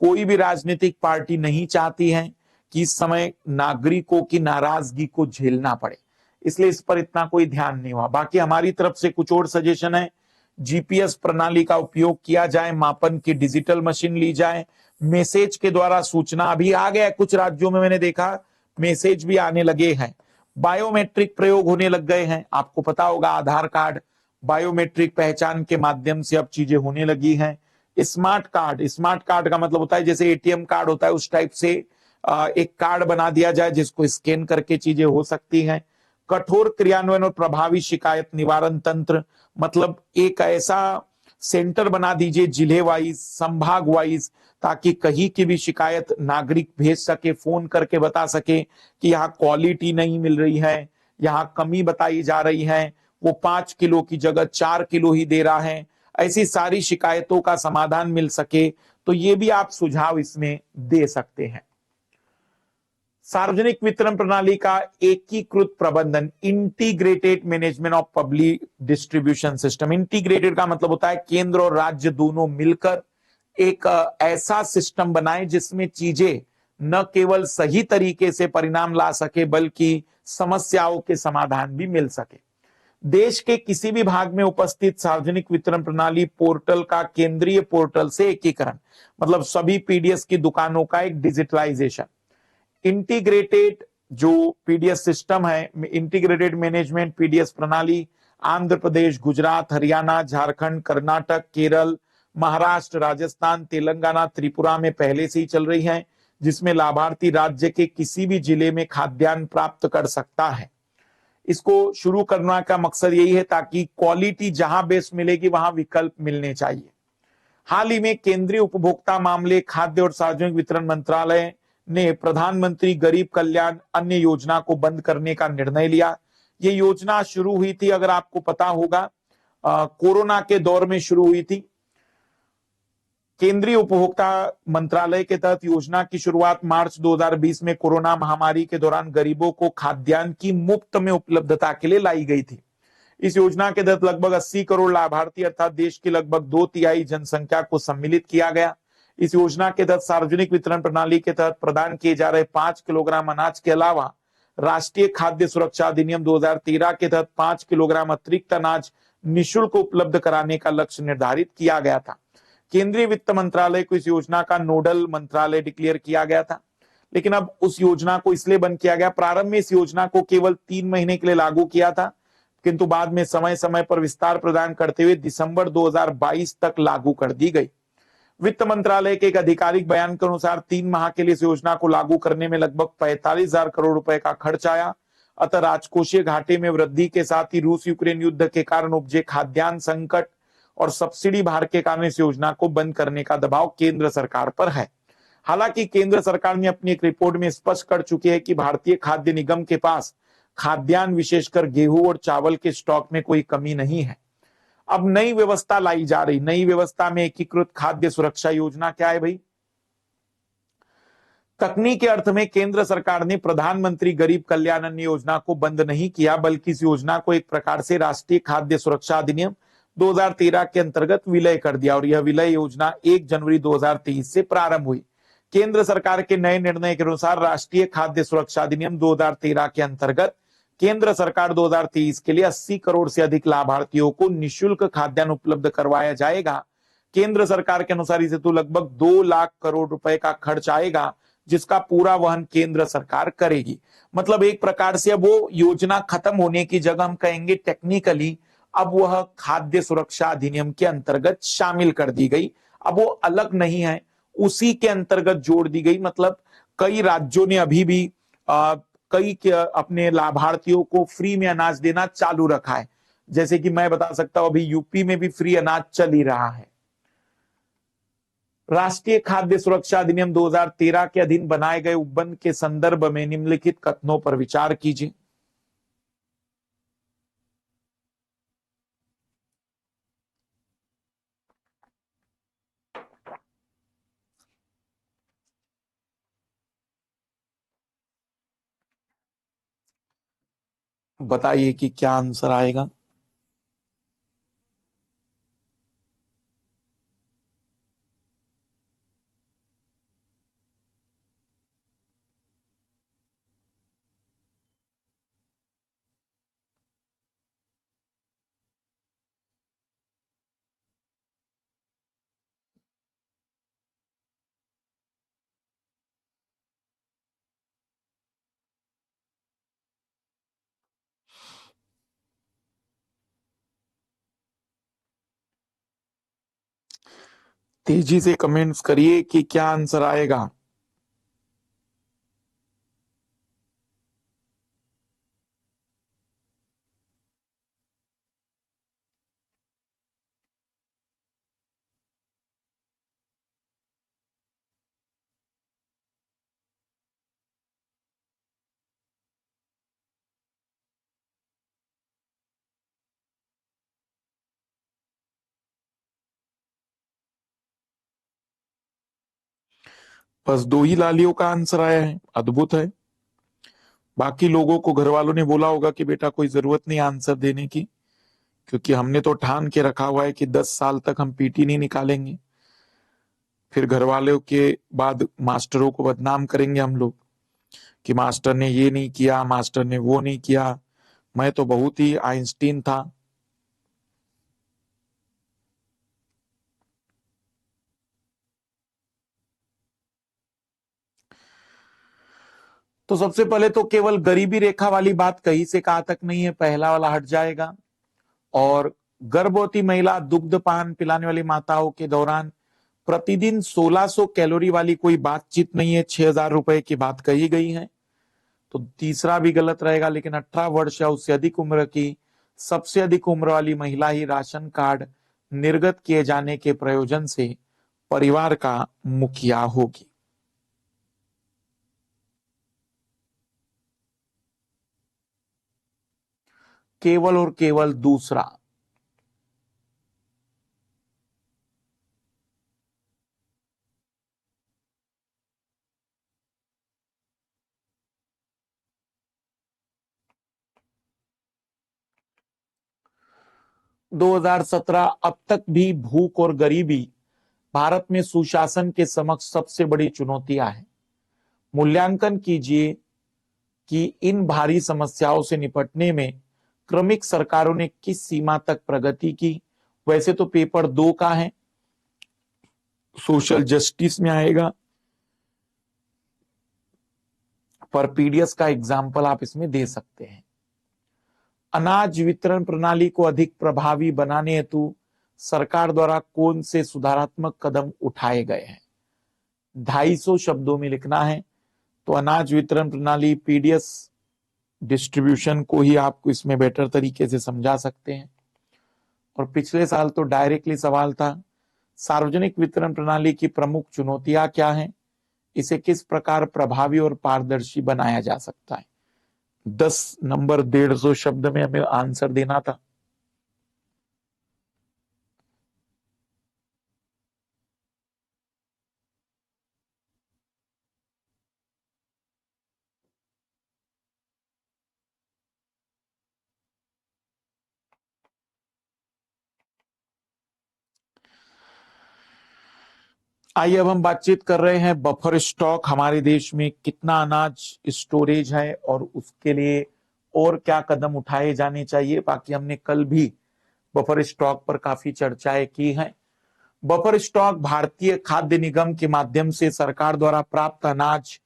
कोई भी राजनीतिक पार्टी नहीं चाहती है कि इस समय नागरिकों की नाराजगी को झेलना पड़े, इसलिए इस पर इतना कोई ध्यान नहीं हुआ। बाकी हमारी तरफ से कुछ और सजेशन है। जीपीएस प्रणाली का उपयोग किया जाए, मापन की डिजिटल मशीन ली जाए, मैसेज के द्वारा सूचना अभी आ गया, कुछ राज्यों में मैंने देखा मैसेज भी आने लगे हैं। बायोमेट्रिक प्रयोग होने लग गए हैं। आपको पता होगा आधार कार्ड, बायोमेट्रिक पहचान के माध्यम से अब चीजें होने लगी हैं। स्मार्ट कार्ड का मतलब होता है जैसे एटीएम कार्ड होता है उस टाइप से एक कार्ड बना दिया जाए जिसको स्कैन करके चीजें हो सकती हैं। कठोर क्रियान्वयन और प्रभावी शिकायत निवारण तंत्र, मतलब एक ऐसा सेंटर बना दीजिए जिले वाइज, संभाग वाइज, ताकि कहीं की भी शिकायत नागरिक भेज सके, फोन करके बता सके कि यहाँ क्वालिटी नहीं मिल रही है, यहाँ कमी बताई जा रही है, वो 5 किलो की जगह 4 किलो ही दे रहा है। ऐसी सारी शिकायतों का समाधान मिल सके, तो ये भी आप सुझाव इसमें दे सकते हैं। सार्वजनिक वितरण प्रणाली का एकीकृत प्रबंधन, integrated management of public distribution system. Integrated का मतलब होता है केंद्र और राज्य दोनों मिलकर एक ऐसा सिस्टम बनाए जिसमें चीजें न केवल सही तरीके से परिणाम ला सके बल्कि समस्याओं के समाधान भी मिल सके। देश के किसी भी भाग में उपस्थित सार्वजनिक वितरण प्रणाली पोर्टल का केंद्रीय पोर्टल से एकीकरण, मतलब सभी पीडीएस की दुकानों का एक डिजिटलाइजेशन। इंटीग्रेटेड जो पीडीएस सिस्टम है, इंटीग्रेटेड मैनेजमेंट पीडीएस प्रणाली आंध्र प्रदेश, गुजरात, हरियाणा, झारखंड, कर्नाटक, केरल, महाराष्ट्र, राजस्थान, तेलंगाना, त्रिपुरा में पहले से ही चल रही है, जिसमें लाभार्थी राज्य के किसी भी जिले में खाद्यान्न प्राप्त कर सकता है। इसको शुरू करने का मकसद यही है ताकि क्वालिटी जहां बेस्ट मिलेगी वहां विकल्प मिलने चाहिए। हाल ही में केंद्रीय उपभोक्ता मामले, खाद्य और सार्वजनिक वितरण मंत्रालय ने प्रधानमंत्री गरीब कल्याण अन्न योजना को बंद करने का निर्णय लिया। ये योजना शुरू हुई थी, अगर आपको पता होगा, कोरोना के दौर में शुरू हुई थी। केंद्रीय उपभोक्ता मंत्रालय के तहत योजना की शुरुआत मार्च 2020 में कोरोना महामारी के दौरान गरीबों को खाद्यान्न की मुफ्त में उपलब्धता के लिए लाई गई थी। इस योजना के तहत लगभग 80 करोड़ लाभार्थी अर्थात देश की लगभग 2/3 जनसंख्या को सम्मिलित किया गया। इस योजना के तहत सार्वजनिक वितरण प्रणाली के तहत प्रदान किए जा रहे 5 किलोग्राम अनाज के अलावा राष्ट्रीय खाद्य सुरक्षा अधिनियम 2013 के तहत 5 किलोग्राम अतिरिक्त अनाज निःशुल्क उपलब्ध कराने का लक्ष्य निर्धारित किया गया था। केंद्रीय वित्त मंत्रालय को इस योजना का नोडल मंत्रालय डिक्लेयर किया गया था, लेकिन अब उस योजना को इसलिए बंद किया गया। प्रारंभ में इस योजना को केवल 3 महीने के लिए लागू किया था, किंतु बाद में समय समय पर विस्तार प्रदान करते हुए दिसंबर 2022 तक लागू कर दी गई। वित्त मंत्रालय के एक आधिकारिक बयान के अनुसार 3 माह के लिए इस योजना को लागू करने में लगभग 45,000 करोड़ रुपए का खर्च आया। अतः राजकोषीय घाटे में वृद्धि के साथ ही रूस यूक्रेन युद्ध के कारण उपजे खाद्यान्न संकट और सब्सिडी भार के कारण इस योजना को बंद करने का दबाव केंद्र सरकार पर है। हालांकि केंद्र सरकार ने अपनी एक रिपोर्ट में स्पष्ट कर चुकी है कि भारतीय खाद्य निगम के पास खाद्यान्न विशेषकर गेहूं और चावल के स्टॉक में कोई कमी नहीं है। अब नई व्यवस्था लाई जा रही, नई व्यवस्था में एकीकृत खाद्य सुरक्षा योजना क्या है भाई? तकनीकी अर्थ में केंद्र सरकार ने प्रधानमंत्री गरीब कल्याण अन्न योजना को बंद नहीं किया, बल्कि इस योजना को एक प्रकार से राष्ट्रीय खाद्य सुरक्षा अधिनियम 2013 के अंतर्गत विलय कर दिया और यह विलय योजना 1 जनवरी 2023 से प्रारंभ हुई। केंद्र सरकार के नए निर्णय के अनुसार राष्ट्रीय खाद्य सुरक्षा अधिनियम 2013 के अंतर्गत केंद्र सरकार 2023 के लिए 80 करोड़ से अधिक लाभार्थियों को निःशुल्क खाद्यान्न उपलब्ध करवाया जाएगा। केंद्र सरकार के अनुसार इसे तो लगभग 2 लाख करोड़ रुपए का खर्च आएगा, जिसका पूरा वहन केंद्र सरकार करेगी। मतलब एक प्रकार से अब वो योजना खत्म होने की जगह हम कहेंगे टेक्निकली अब वह खाद्य सुरक्षा अधिनियम के अंतर्गत शामिल कर दी गई। अब वो अलग नहीं है, उसी के अंतर्गत जोड़ दी गई। मतलब कई राज्यों ने अभी भी कई अपने लाभार्थियों को फ्री में अनाज देना चालू रखा है। जैसे कि मैं बता सकता हूं अभी यूपी में भी फ्री अनाज चल ही रहा है। राष्ट्रीय खाद्य सुरक्षा अधिनियम 2013 के अधीन बनाए गए उपबंध के संदर्भ में निम्नलिखित कथनों पर विचार कीजिए। बताइए कि क्या आंसर आएगा। तेजी से कमेंट्स करिए कि क्या आंसर आएगा। बस 2 ही लालियों का आंसर आया है, अद्भुत है। बाकी लोगों को घर वालों ने बोला होगा कि बेटा कोई जरूरत नहीं आंसर देने की, क्योंकि हमने तो ठान के रखा हुआ है कि 10 साल तक हम पीटी नहीं निकालेंगे। फिर घर वालों के बाद मास्टरों को बदनाम करेंगे हम लोग कि मास्टर ने ये नहीं किया, मास्टर ने वो नहीं किया। मैं तो बहुत ही आइंस्टीन था। तो सबसे पहले तो केवल गरीबी रेखा वाली बात कहीं से कहाँ तक नहीं है, पहला वाला हट जाएगा। और गर्भवती महिला दुग्ध पान पिलाने वाली माताओं के दौरान प्रतिदिन 1600 कैलोरी वाली कोई बातचीत नहीं है, 6000 रुपए की बात कही गई है। तो तीसरा भी गलत रहेगा, लेकिन 18 वर्ष या उससे अधिक उम्र की सबसे अधिक उम्र वाली महिला ही राशन कार्ड निर्गत किए जाने के प्रयोजन से परिवार का मुखिया होगी। केवल और केवल दूसरा। 2017 अब तक भी भूख और गरीबी भारत में सुशासन के समक्ष सबसे बड़ी चुनौतियां हैं। मूल्यांकन कीजिए कि इन भारी समस्याओं से निपटने में क्रमिक सरकारों ने किस सीमा तक प्रगति की। वैसे तो पेपर 2 का है, सोशल जस्टिस में आएगा, पर पीडीएस का एग्जाम्पल आप इसमें दे सकते हैं। अनाज वितरण प्रणाली को अधिक प्रभावी बनाने हेतु सरकार द्वारा कौन से सुधारात्मक कदम उठाए गए हैं। 250 शब्दों में लिखना है। तो अनाज वितरण प्रणाली पीडीएस डिस्ट्रीब्यूशन को ही आपको इसमें बेटर तरीके से समझा सकते हैं। और पिछले साल तो डायरेक्टली सवाल था, सार्वजनिक वितरण प्रणाली की प्रमुख चुनौतियां क्या हैं, इसे किस प्रकार प्रभावी और पारदर्शी बनाया जा सकता है। 10 नंबर 150 शब्द में हमें आंसर देना था। आइए अब हम बातचीत कर रहे हैं बफर स्टॉक, हमारे देश में कितना अनाज स्टोरेज है और उसके लिए और क्या कदम उठाए जाने चाहिए। बाकी हमने कल भी बफर स्टॉक पर काफी चर्चाएं की हैं। बफर स्टॉक भारतीय खाद्य निगम के माध्यम से सरकार द्वारा प्राप्त अनाज,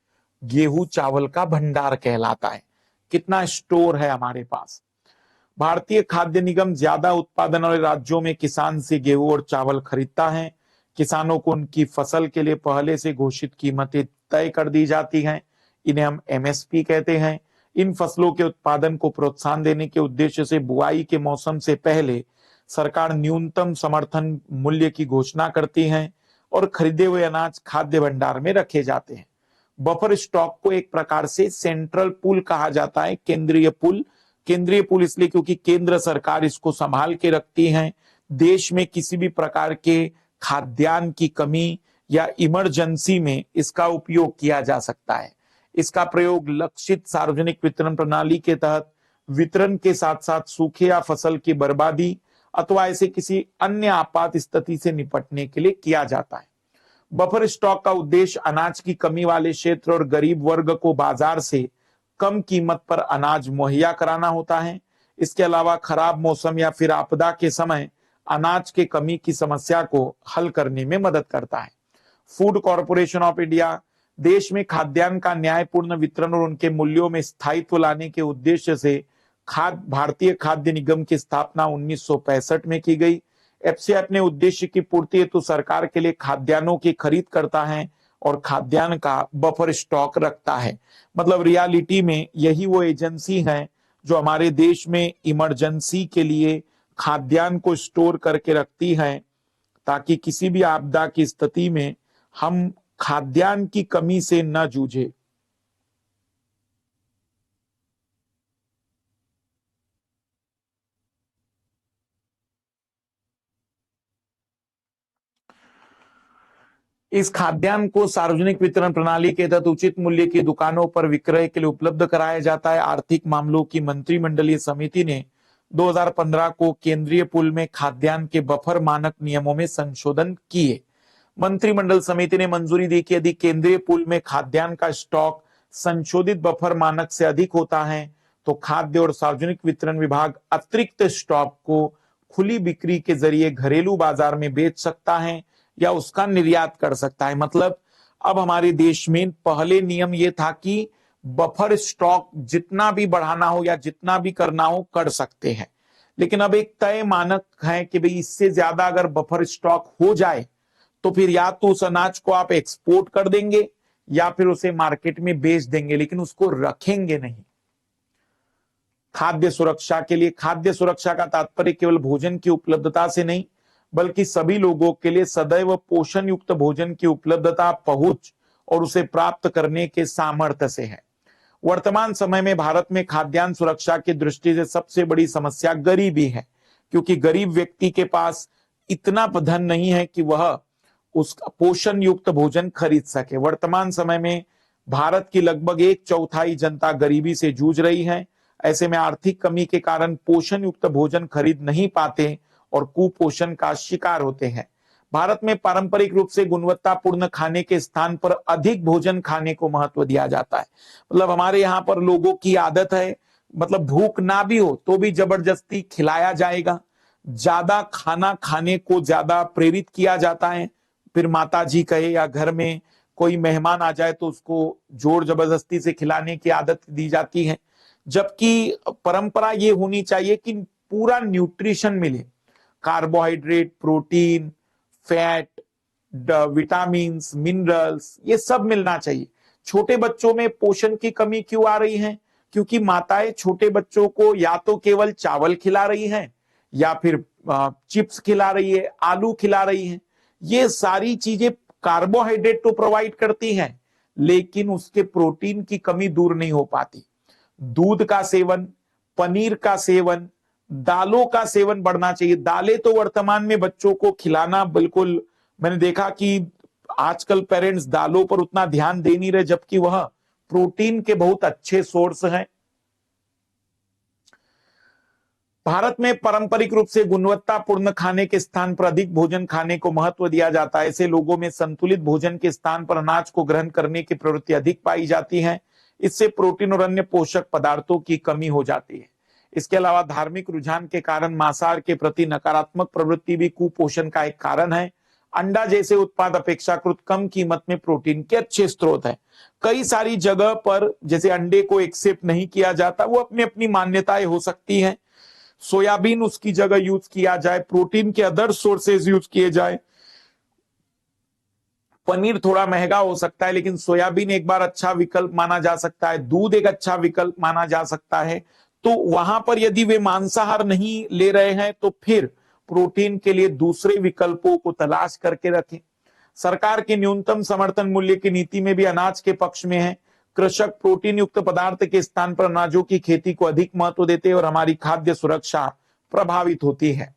गेहूं, चावल का भंडार कहलाता है। कितना स्टोर है हमारे पास। भारतीय खाद्य निगम ज्यादा उत्पादन वाले राज्यों में किसान से गेहूं और चावल खरीदता है। किसानों को उनकी फसल के लिए पहले से घोषित कीमतें तय कर दी जाती हैं। इन्हें हम एमएसपी कहते हैं। इन फसलों के उत्पादन को प्रोत्साहन देने के उद्देश्य से बुआई के मौसम से पहले सरकार न्यूनतम समर्थन मूल्य की घोषणा करती है और खरीदे हुए अनाज खाद्य भंडार में रखे जाते हैं। बफर स्टॉक को एक प्रकार से सेंट्रल पूल कहा जाता है, केंद्रीय पूल। केंद्रीय पूल इसलिए क्योंकि केंद्र सरकार इसको संभाल के रखती है। देश में किसी भी प्रकार के खाद्यान्न की कमी या इमरजेंसी में इसका उपयोग किया जा सकता है। इसका प्रयोग लक्षित सार्वजनिक वितरण प्रणाली के तहत वितरण के साथ साथ सूखे या फसल की बर्बादी अथवा ऐसे किसी अन्य आपात स्थिति से निपटने के लिए किया जाता है। बफर स्टॉक का उद्देश्य अनाज की कमी वाले क्षेत्र और गरीब वर्ग को बाजार से कम कीमत पर अनाज मुहैया कराना होता है। इसके अलावा खराब मौसम या फिर आपदा के समय अनाज के कमी की समस्या को हल करने में मदद करता है। फूड कॉरपोरेशन ऑफ इंडिया देश में खाद्यान्न का न्यायपूर्ण वितरण और उनके मूल्यों में स्थायित्व लाने के उद्देश्य से भारतीय खाद्य निगम की स्थापना 1965 में की गई। एफसीआई अपने उद्देश्य की पूर्ति हेतु सरकार के लिए खाद्यान्नों की खरीद करता है और खाद्यान्न का बफर स्टॉक रखता है। मतलब रियलिटी में यही वो एजेंसी है जो हमारे देश में इमरजेंसी के लिए खाद्यान्न को स्टोर करके रखती है, ताकि किसी भी आपदा की स्थिति में हम खाद्यान्न की कमी से न जूझे। इस खाद्यान्न को सार्वजनिक वितरण प्रणाली के तहत उचित मूल्य की दुकानों पर विक्रय के लिए उपलब्ध कराया जाता है। आर्थिक मामलों की मंत्रिमंडलीय समिति ने 2015 को केंद्रीय पूल में खाद्यान्न के बफर मानक नियमों में संशोधन किए। मंत्रिमंडल समिति ने मंजूरी दी कि यदि केंद्रीय पूल में खाद्यान्न का स्टॉक संशोधित बफर मानक से अधिक होता है तो खाद्य और सार्वजनिक वितरण विभाग अतिरिक्त स्टॉक को खुली बिक्री के जरिए घरेलू बाजार में बेच सकता है या उसका निर्यात कर सकता है। मतलब अब हमारे देश में पहले नियम यह था कि बफर स्टॉक जितना भी बढ़ाना हो या जितना भी करना हो कर सकते हैं, लेकिन अब एक तय मानक है कि भाई इससे ज्यादा अगर बफर स्टॉक हो जाए तो फिर या तो उस अनाज को आप एक्सपोर्ट कर देंगे या फिर उसे मार्केट में बेच देंगे, लेकिन उसको रखेंगे नहीं। खाद्य सुरक्षा के लिए, खाद्य सुरक्षा का तात्पर्य केवल भोजन की उपलब्धता से नहीं बल्कि सभी लोगों के लिए सदैव पोषण युक्त भोजन की उपलब्धता, पहुंच और उसे प्राप्त करने के सामर्थ्य से है। वर्तमान समय में भारत में खाद्यान्न सुरक्षा की दृष्टि से सबसे बड़ी समस्या गरीबी है, क्योंकि गरीब व्यक्ति के पास इतना धन नहीं है कि वह उसका पोषण युक्त भोजन खरीद सके। वर्तमान समय में भारत की लगभग 1/4 जनता गरीबी से जूझ रही है। ऐसे में आर्थिक कमी के कारण पोषण युक्त भोजन खरीद नहीं पाते और कुपोषण का शिकार होते हैं। भारत में पारंपरिक रूप से गुणवत्तापूर्ण खाने के स्थान पर अधिक भोजन खाने को महत्व दिया जाता है। मतलब हमारे यहाँ पर लोगों की आदत है, मतलब भूख ना भी हो तो भी जबरदस्ती खिलाया जाएगा, ज्यादा खाना खाने को ज्यादा प्रेरित किया जाता है। फिर माता जी कहे या घर में कोई मेहमान आ जाए तो उसको जोर जबरदस्ती से खिलाने की आदत दी जाती है, जबकि परंपरा ये होनी चाहिए कि पूरा न्यूट्रिशन मिले, carbohydrate, protein, fat, vitamins, minerals, ये सब मिलना चाहिए। छोटे बच्चों में पोषण की कमी क्यों आ रही है? क्योंकि माताएं छोटे बच्चों को या तो केवल चावल खिला रही हैं या फिर चिप्स खिला रही है, आलू खिला रही हैं। ये सारी चीजें कार्बोहाइड्रेट तो प्रोवाइड करती हैं, लेकिन उसके प्रोटीन की कमी दूर नहीं हो पाती। दूध का सेवन, पनीर का सेवन, दालों का सेवन बढ़ना चाहिए। दालें तो वर्तमान में बच्चों को खिलाना बिल्कुल, मैंने देखा कि आजकल पेरेंट्स दालों पर उतना ध्यान दे नहीं रहे, जबकि वह प्रोटीन के बहुत अच्छे सोर्स हैं। भारत में पारंपरिक रूप से गुणवत्तापूर्ण खाने के स्थान पर अधिक भोजन खाने को महत्व दिया जाता है। ऐसे लोगों में संतुलित भोजन के स्थान पर अनाज को ग्रहण करने की प्रवृत्ति अधिक पाई जाती है। इससे प्रोटीन और अन्य पोषक पदार्थों की कमी हो जाती है। इसके अलावा धार्मिक रुझान के कारण मांसाहार के प्रति नकारात्मक प्रवृत्ति भी कुपोषण का एक कारण है। अंडा जैसे उत्पाद अपेक्षाकृत कम कीमत में प्रोटीन के अच्छे स्रोत हैं। कई सारी जगह पर जैसे अंडे को एक्सेप्ट नहीं किया जाता, वो अपनी अपनी मान्यताएं हो सकती हैं। सोयाबीन उसकी जगह यूज किया जाए, प्रोटीन के अदर सोर्सेज यूज किए जाए। पनीर थोड़ा महंगा हो सकता है, लेकिन सोयाबीन एक बार अच्छा विकल्प माना जा सकता है। दूध एक अच्छा विकल्प माना जा सकता है। तो वहां पर यदि वे मांसाहार नहीं ले रहे हैं तो फिर प्रोटीन के लिए दूसरे विकल्पों को तलाश करके रखें। सरकार की न्यूनतम समर्थन मूल्य की नीति में भी अनाज के पक्ष में है। कृषक प्रोटीन युक्त पदार्थ के स्थान पर अनाजों की खेती को अधिक महत्व देते हैं और हमारी खाद्य सुरक्षा प्रभावित होती है।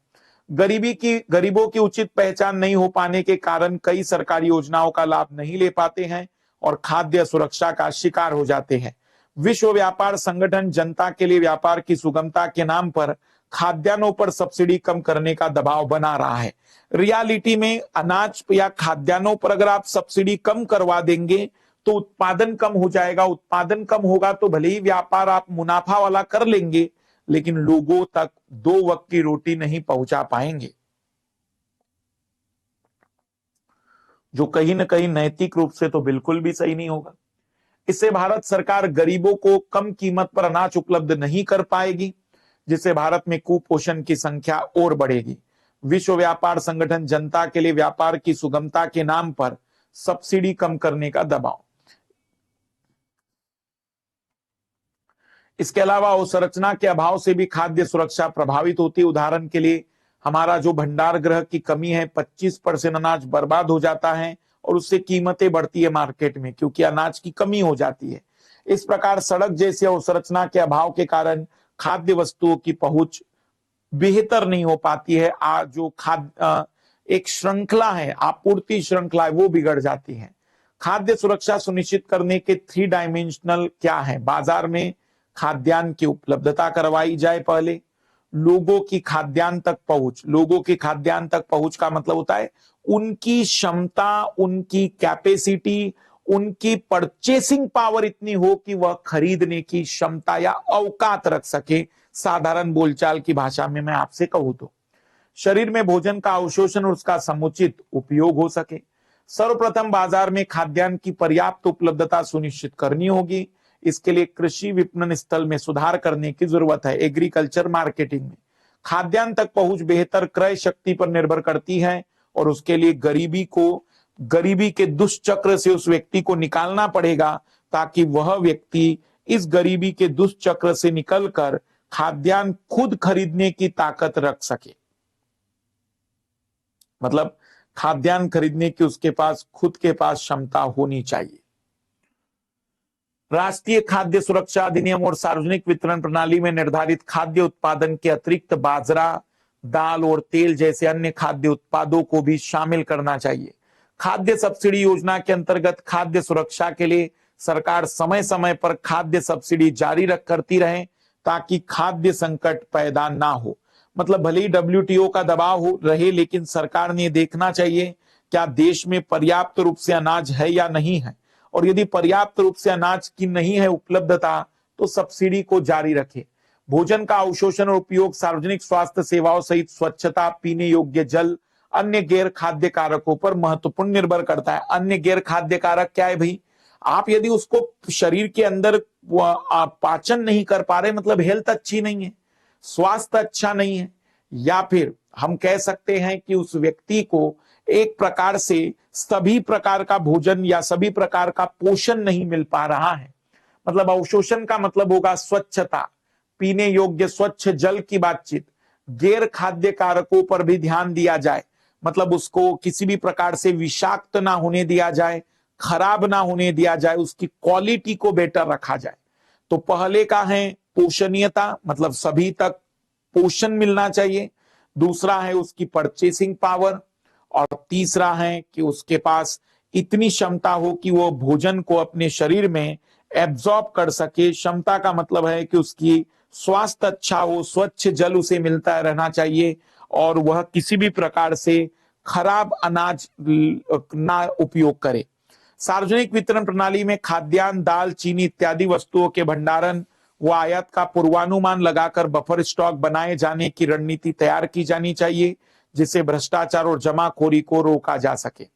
गरीबों की उचित पहचान नहीं हो पाने के कारण कई सरकारी योजनाओं का लाभ नहीं ले पाते हैं और खाद्य सुरक्षा का शिकार हो जाते हैं। विश्व व्यापार संगठन जनता के लिए व्यापार की सुगमता के नाम पर खाद्यान्नों पर सब्सिडी कम करने का दबाव बना रहा है। रियलिटी में अनाज या खाद्यान्नों पर अगर आप सब्सिडी कम करवा देंगे तो उत्पादन कम हो जाएगा। उत्पादन कम होगा तो भले ही व्यापार आप मुनाफा वाला कर लेंगे, लेकिन लोगों तक 2 वक्त की रोटी नहीं पहुंचा पाएंगे, जो कहीं ना कहीं नैतिक रूप से तो बिल्कुल भी सही नहीं होगा। इससे भारत सरकार गरीबों को कम कीमत पर अनाज उपलब्ध नहीं कर पाएगी, जिससे भारत में कुपोषण की संख्या और बढ़ेगी। विश्व व्यापार संगठन जनता के लिए व्यापार की सुगमता के नाम पर सब्सिडी कम करने का दबाव। इसके अलावा अवसंरचना के अभाव से भी खाद्य सुरक्षा प्रभावित होती है। उदाहरण के लिए हमारा जो भंडार गृह की कमी है, 25% अनाज बर्बाद हो जाता है और उससे कीमतें बढ़ती है मार्केट में, क्योंकि अनाज की कमी हो जाती है। इस प्रकार सड़क जैसी अवसंरचना के अभाव के कारण खाद्य वस्तुओं की पहुंच बेहतर नहीं हो पाती है। जो एक श्रृंखला है, आपूर्ति श्रृंखला है, वो बिगड़ जाती है। खाद्य सुरक्षा सुनिश्चित करने के 3 डायमेंशनल क्या है? बाजार में खाद्यान्न की उपलब्धता करवाई जाए। पहले लोगों की खाद्यान्न तक पहुंच। लोगों की खाद्यान्न तक पहुंच का मतलब होता है उनकी क्षमता, उनकी कैपेसिटी, उनकी परचेसिंग पावर इतनी हो कि वह खरीदने की क्षमता या औकात रख सके। साधारण बोलचाल की भाषा में मैं आपसे कहूं तो शरीर में भोजन का अवशोषण और उसका समुचित उपयोग हो सके। सर्वप्रथम बाजार में खाद्यान्न की पर्याप्त उपलब्धता सुनिश्चित करनी होगी। इसके लिए कृषि विपणन स्थल में सुधार करने की जरूरत है। एग्रीकल्चर मार्केटिंग में खाद्यान्न तक पहुंच बेहतर क्रय शक्ति पर निर्भर करती है और उसके लिए गरीबी के दुष्चक्र से उस व्यक्ति को निकालना पड़ेगा, ताकि वह व्यक्ति इस गरीबी के दुष्चक्र से निकलकर खाद्यान्न खुद खरीदने की ताकत रख सके। मतलब खाद्यान्न खरीदने की उसके पास खुद के पास क्षमता होनी चाहिए। राष्ट्रीय खाद्य सुरक्षा अधिनियम और सार्वजनिक वितरण प्रणाली में निर्धारित खाद्य उत्पादन के अतिरिक्त बाजरा, दाल और तेल जैसे अन्य खाद्य उत्पादों को भी शामिल करना चाहिए। खाद्य सब्सिडी योजना के अंतर्गत खाद्य सुरक्षा के लिए सरकार समय समय पर खाद्य सब्सिडी जारी करती रहे, ताकि खाद्य संकट पैदा ना हो। मतलब भले ही WTO का दबाव हो रहे, लेकिन सरकार ने देखना चाहिए क्या देश में पर्याप्त रूप से अनाज है या नहीं है, और यदि पर्याप्त रूप से अनाज की नहीं है उपलब्धता तो सब्सिडी को जारी रखे। भोजन का अवशोषण और उपयोग सार्वजनिक स्वास्थ्य सेवाओं सहित स्वच्छता, पीने योग्य जल, अन्य गैर खाद्य कारकों पर महत्वपूर्ण निर्भर करता है। अन्य गैर खाद्य कारक क्या है भाई? आप यदि उसको शरीर के अंदर पाचन नहीं कर पा रहे, मतलब हेल्थ अच्छी नहीं है, स्वास्थ्य अच्छा नहीं है, या फिर हम कह सकते हैं कि उस व्यक्ति को एक प्रकार से सभी प्रकार का भोजन या सभी प्रकार का पोषण नहीं मिल पा रहा है। मतलब अवशोषण का मतलब होगा स्वच्छता, पीने योग्य स्वच्छ जल की बातचीत, गैर खाद्य कारकों पर भी ध्यान दिया जाए। मतलब उसको किसी भी प्रकार से विषाक्त ना होने दिया जाए, खराब ना होने दिया जाए, उसकी क्वालिटी को बेटर रखा जाए। तो पहले का है पोषणीयता, मतलब सभी तक पोषण मिलना चाहिए। दूसरा है उसकी परचेसिंग पावर, और तीसरा है कि उसके पास इतनी क्षमता हो कि वो भोजन को अपने शरीर में एब्जॉर्ब कर सके। क्षमता का मतलब है कि उसकी स्वास्थ्य अच्छा हो, स्वच्छ जल उसे मिलता रहना चाहिए और वह किसी भी प्रकार से खराब अनाज ना उपयोग करे। सार्वजनिक वितरण प्रणाली में खाद्यान्न, दाल, चीनी इत्यादि वस्तुओं के भंडारण व आयात का पूर्वानुमान लगाकर बफर स्टॉक बनाए जाने की रणनीति तैयार की जानी चाहिए, जिससे भ्रष्टाचार और जमाखोरी को रोका जा सके।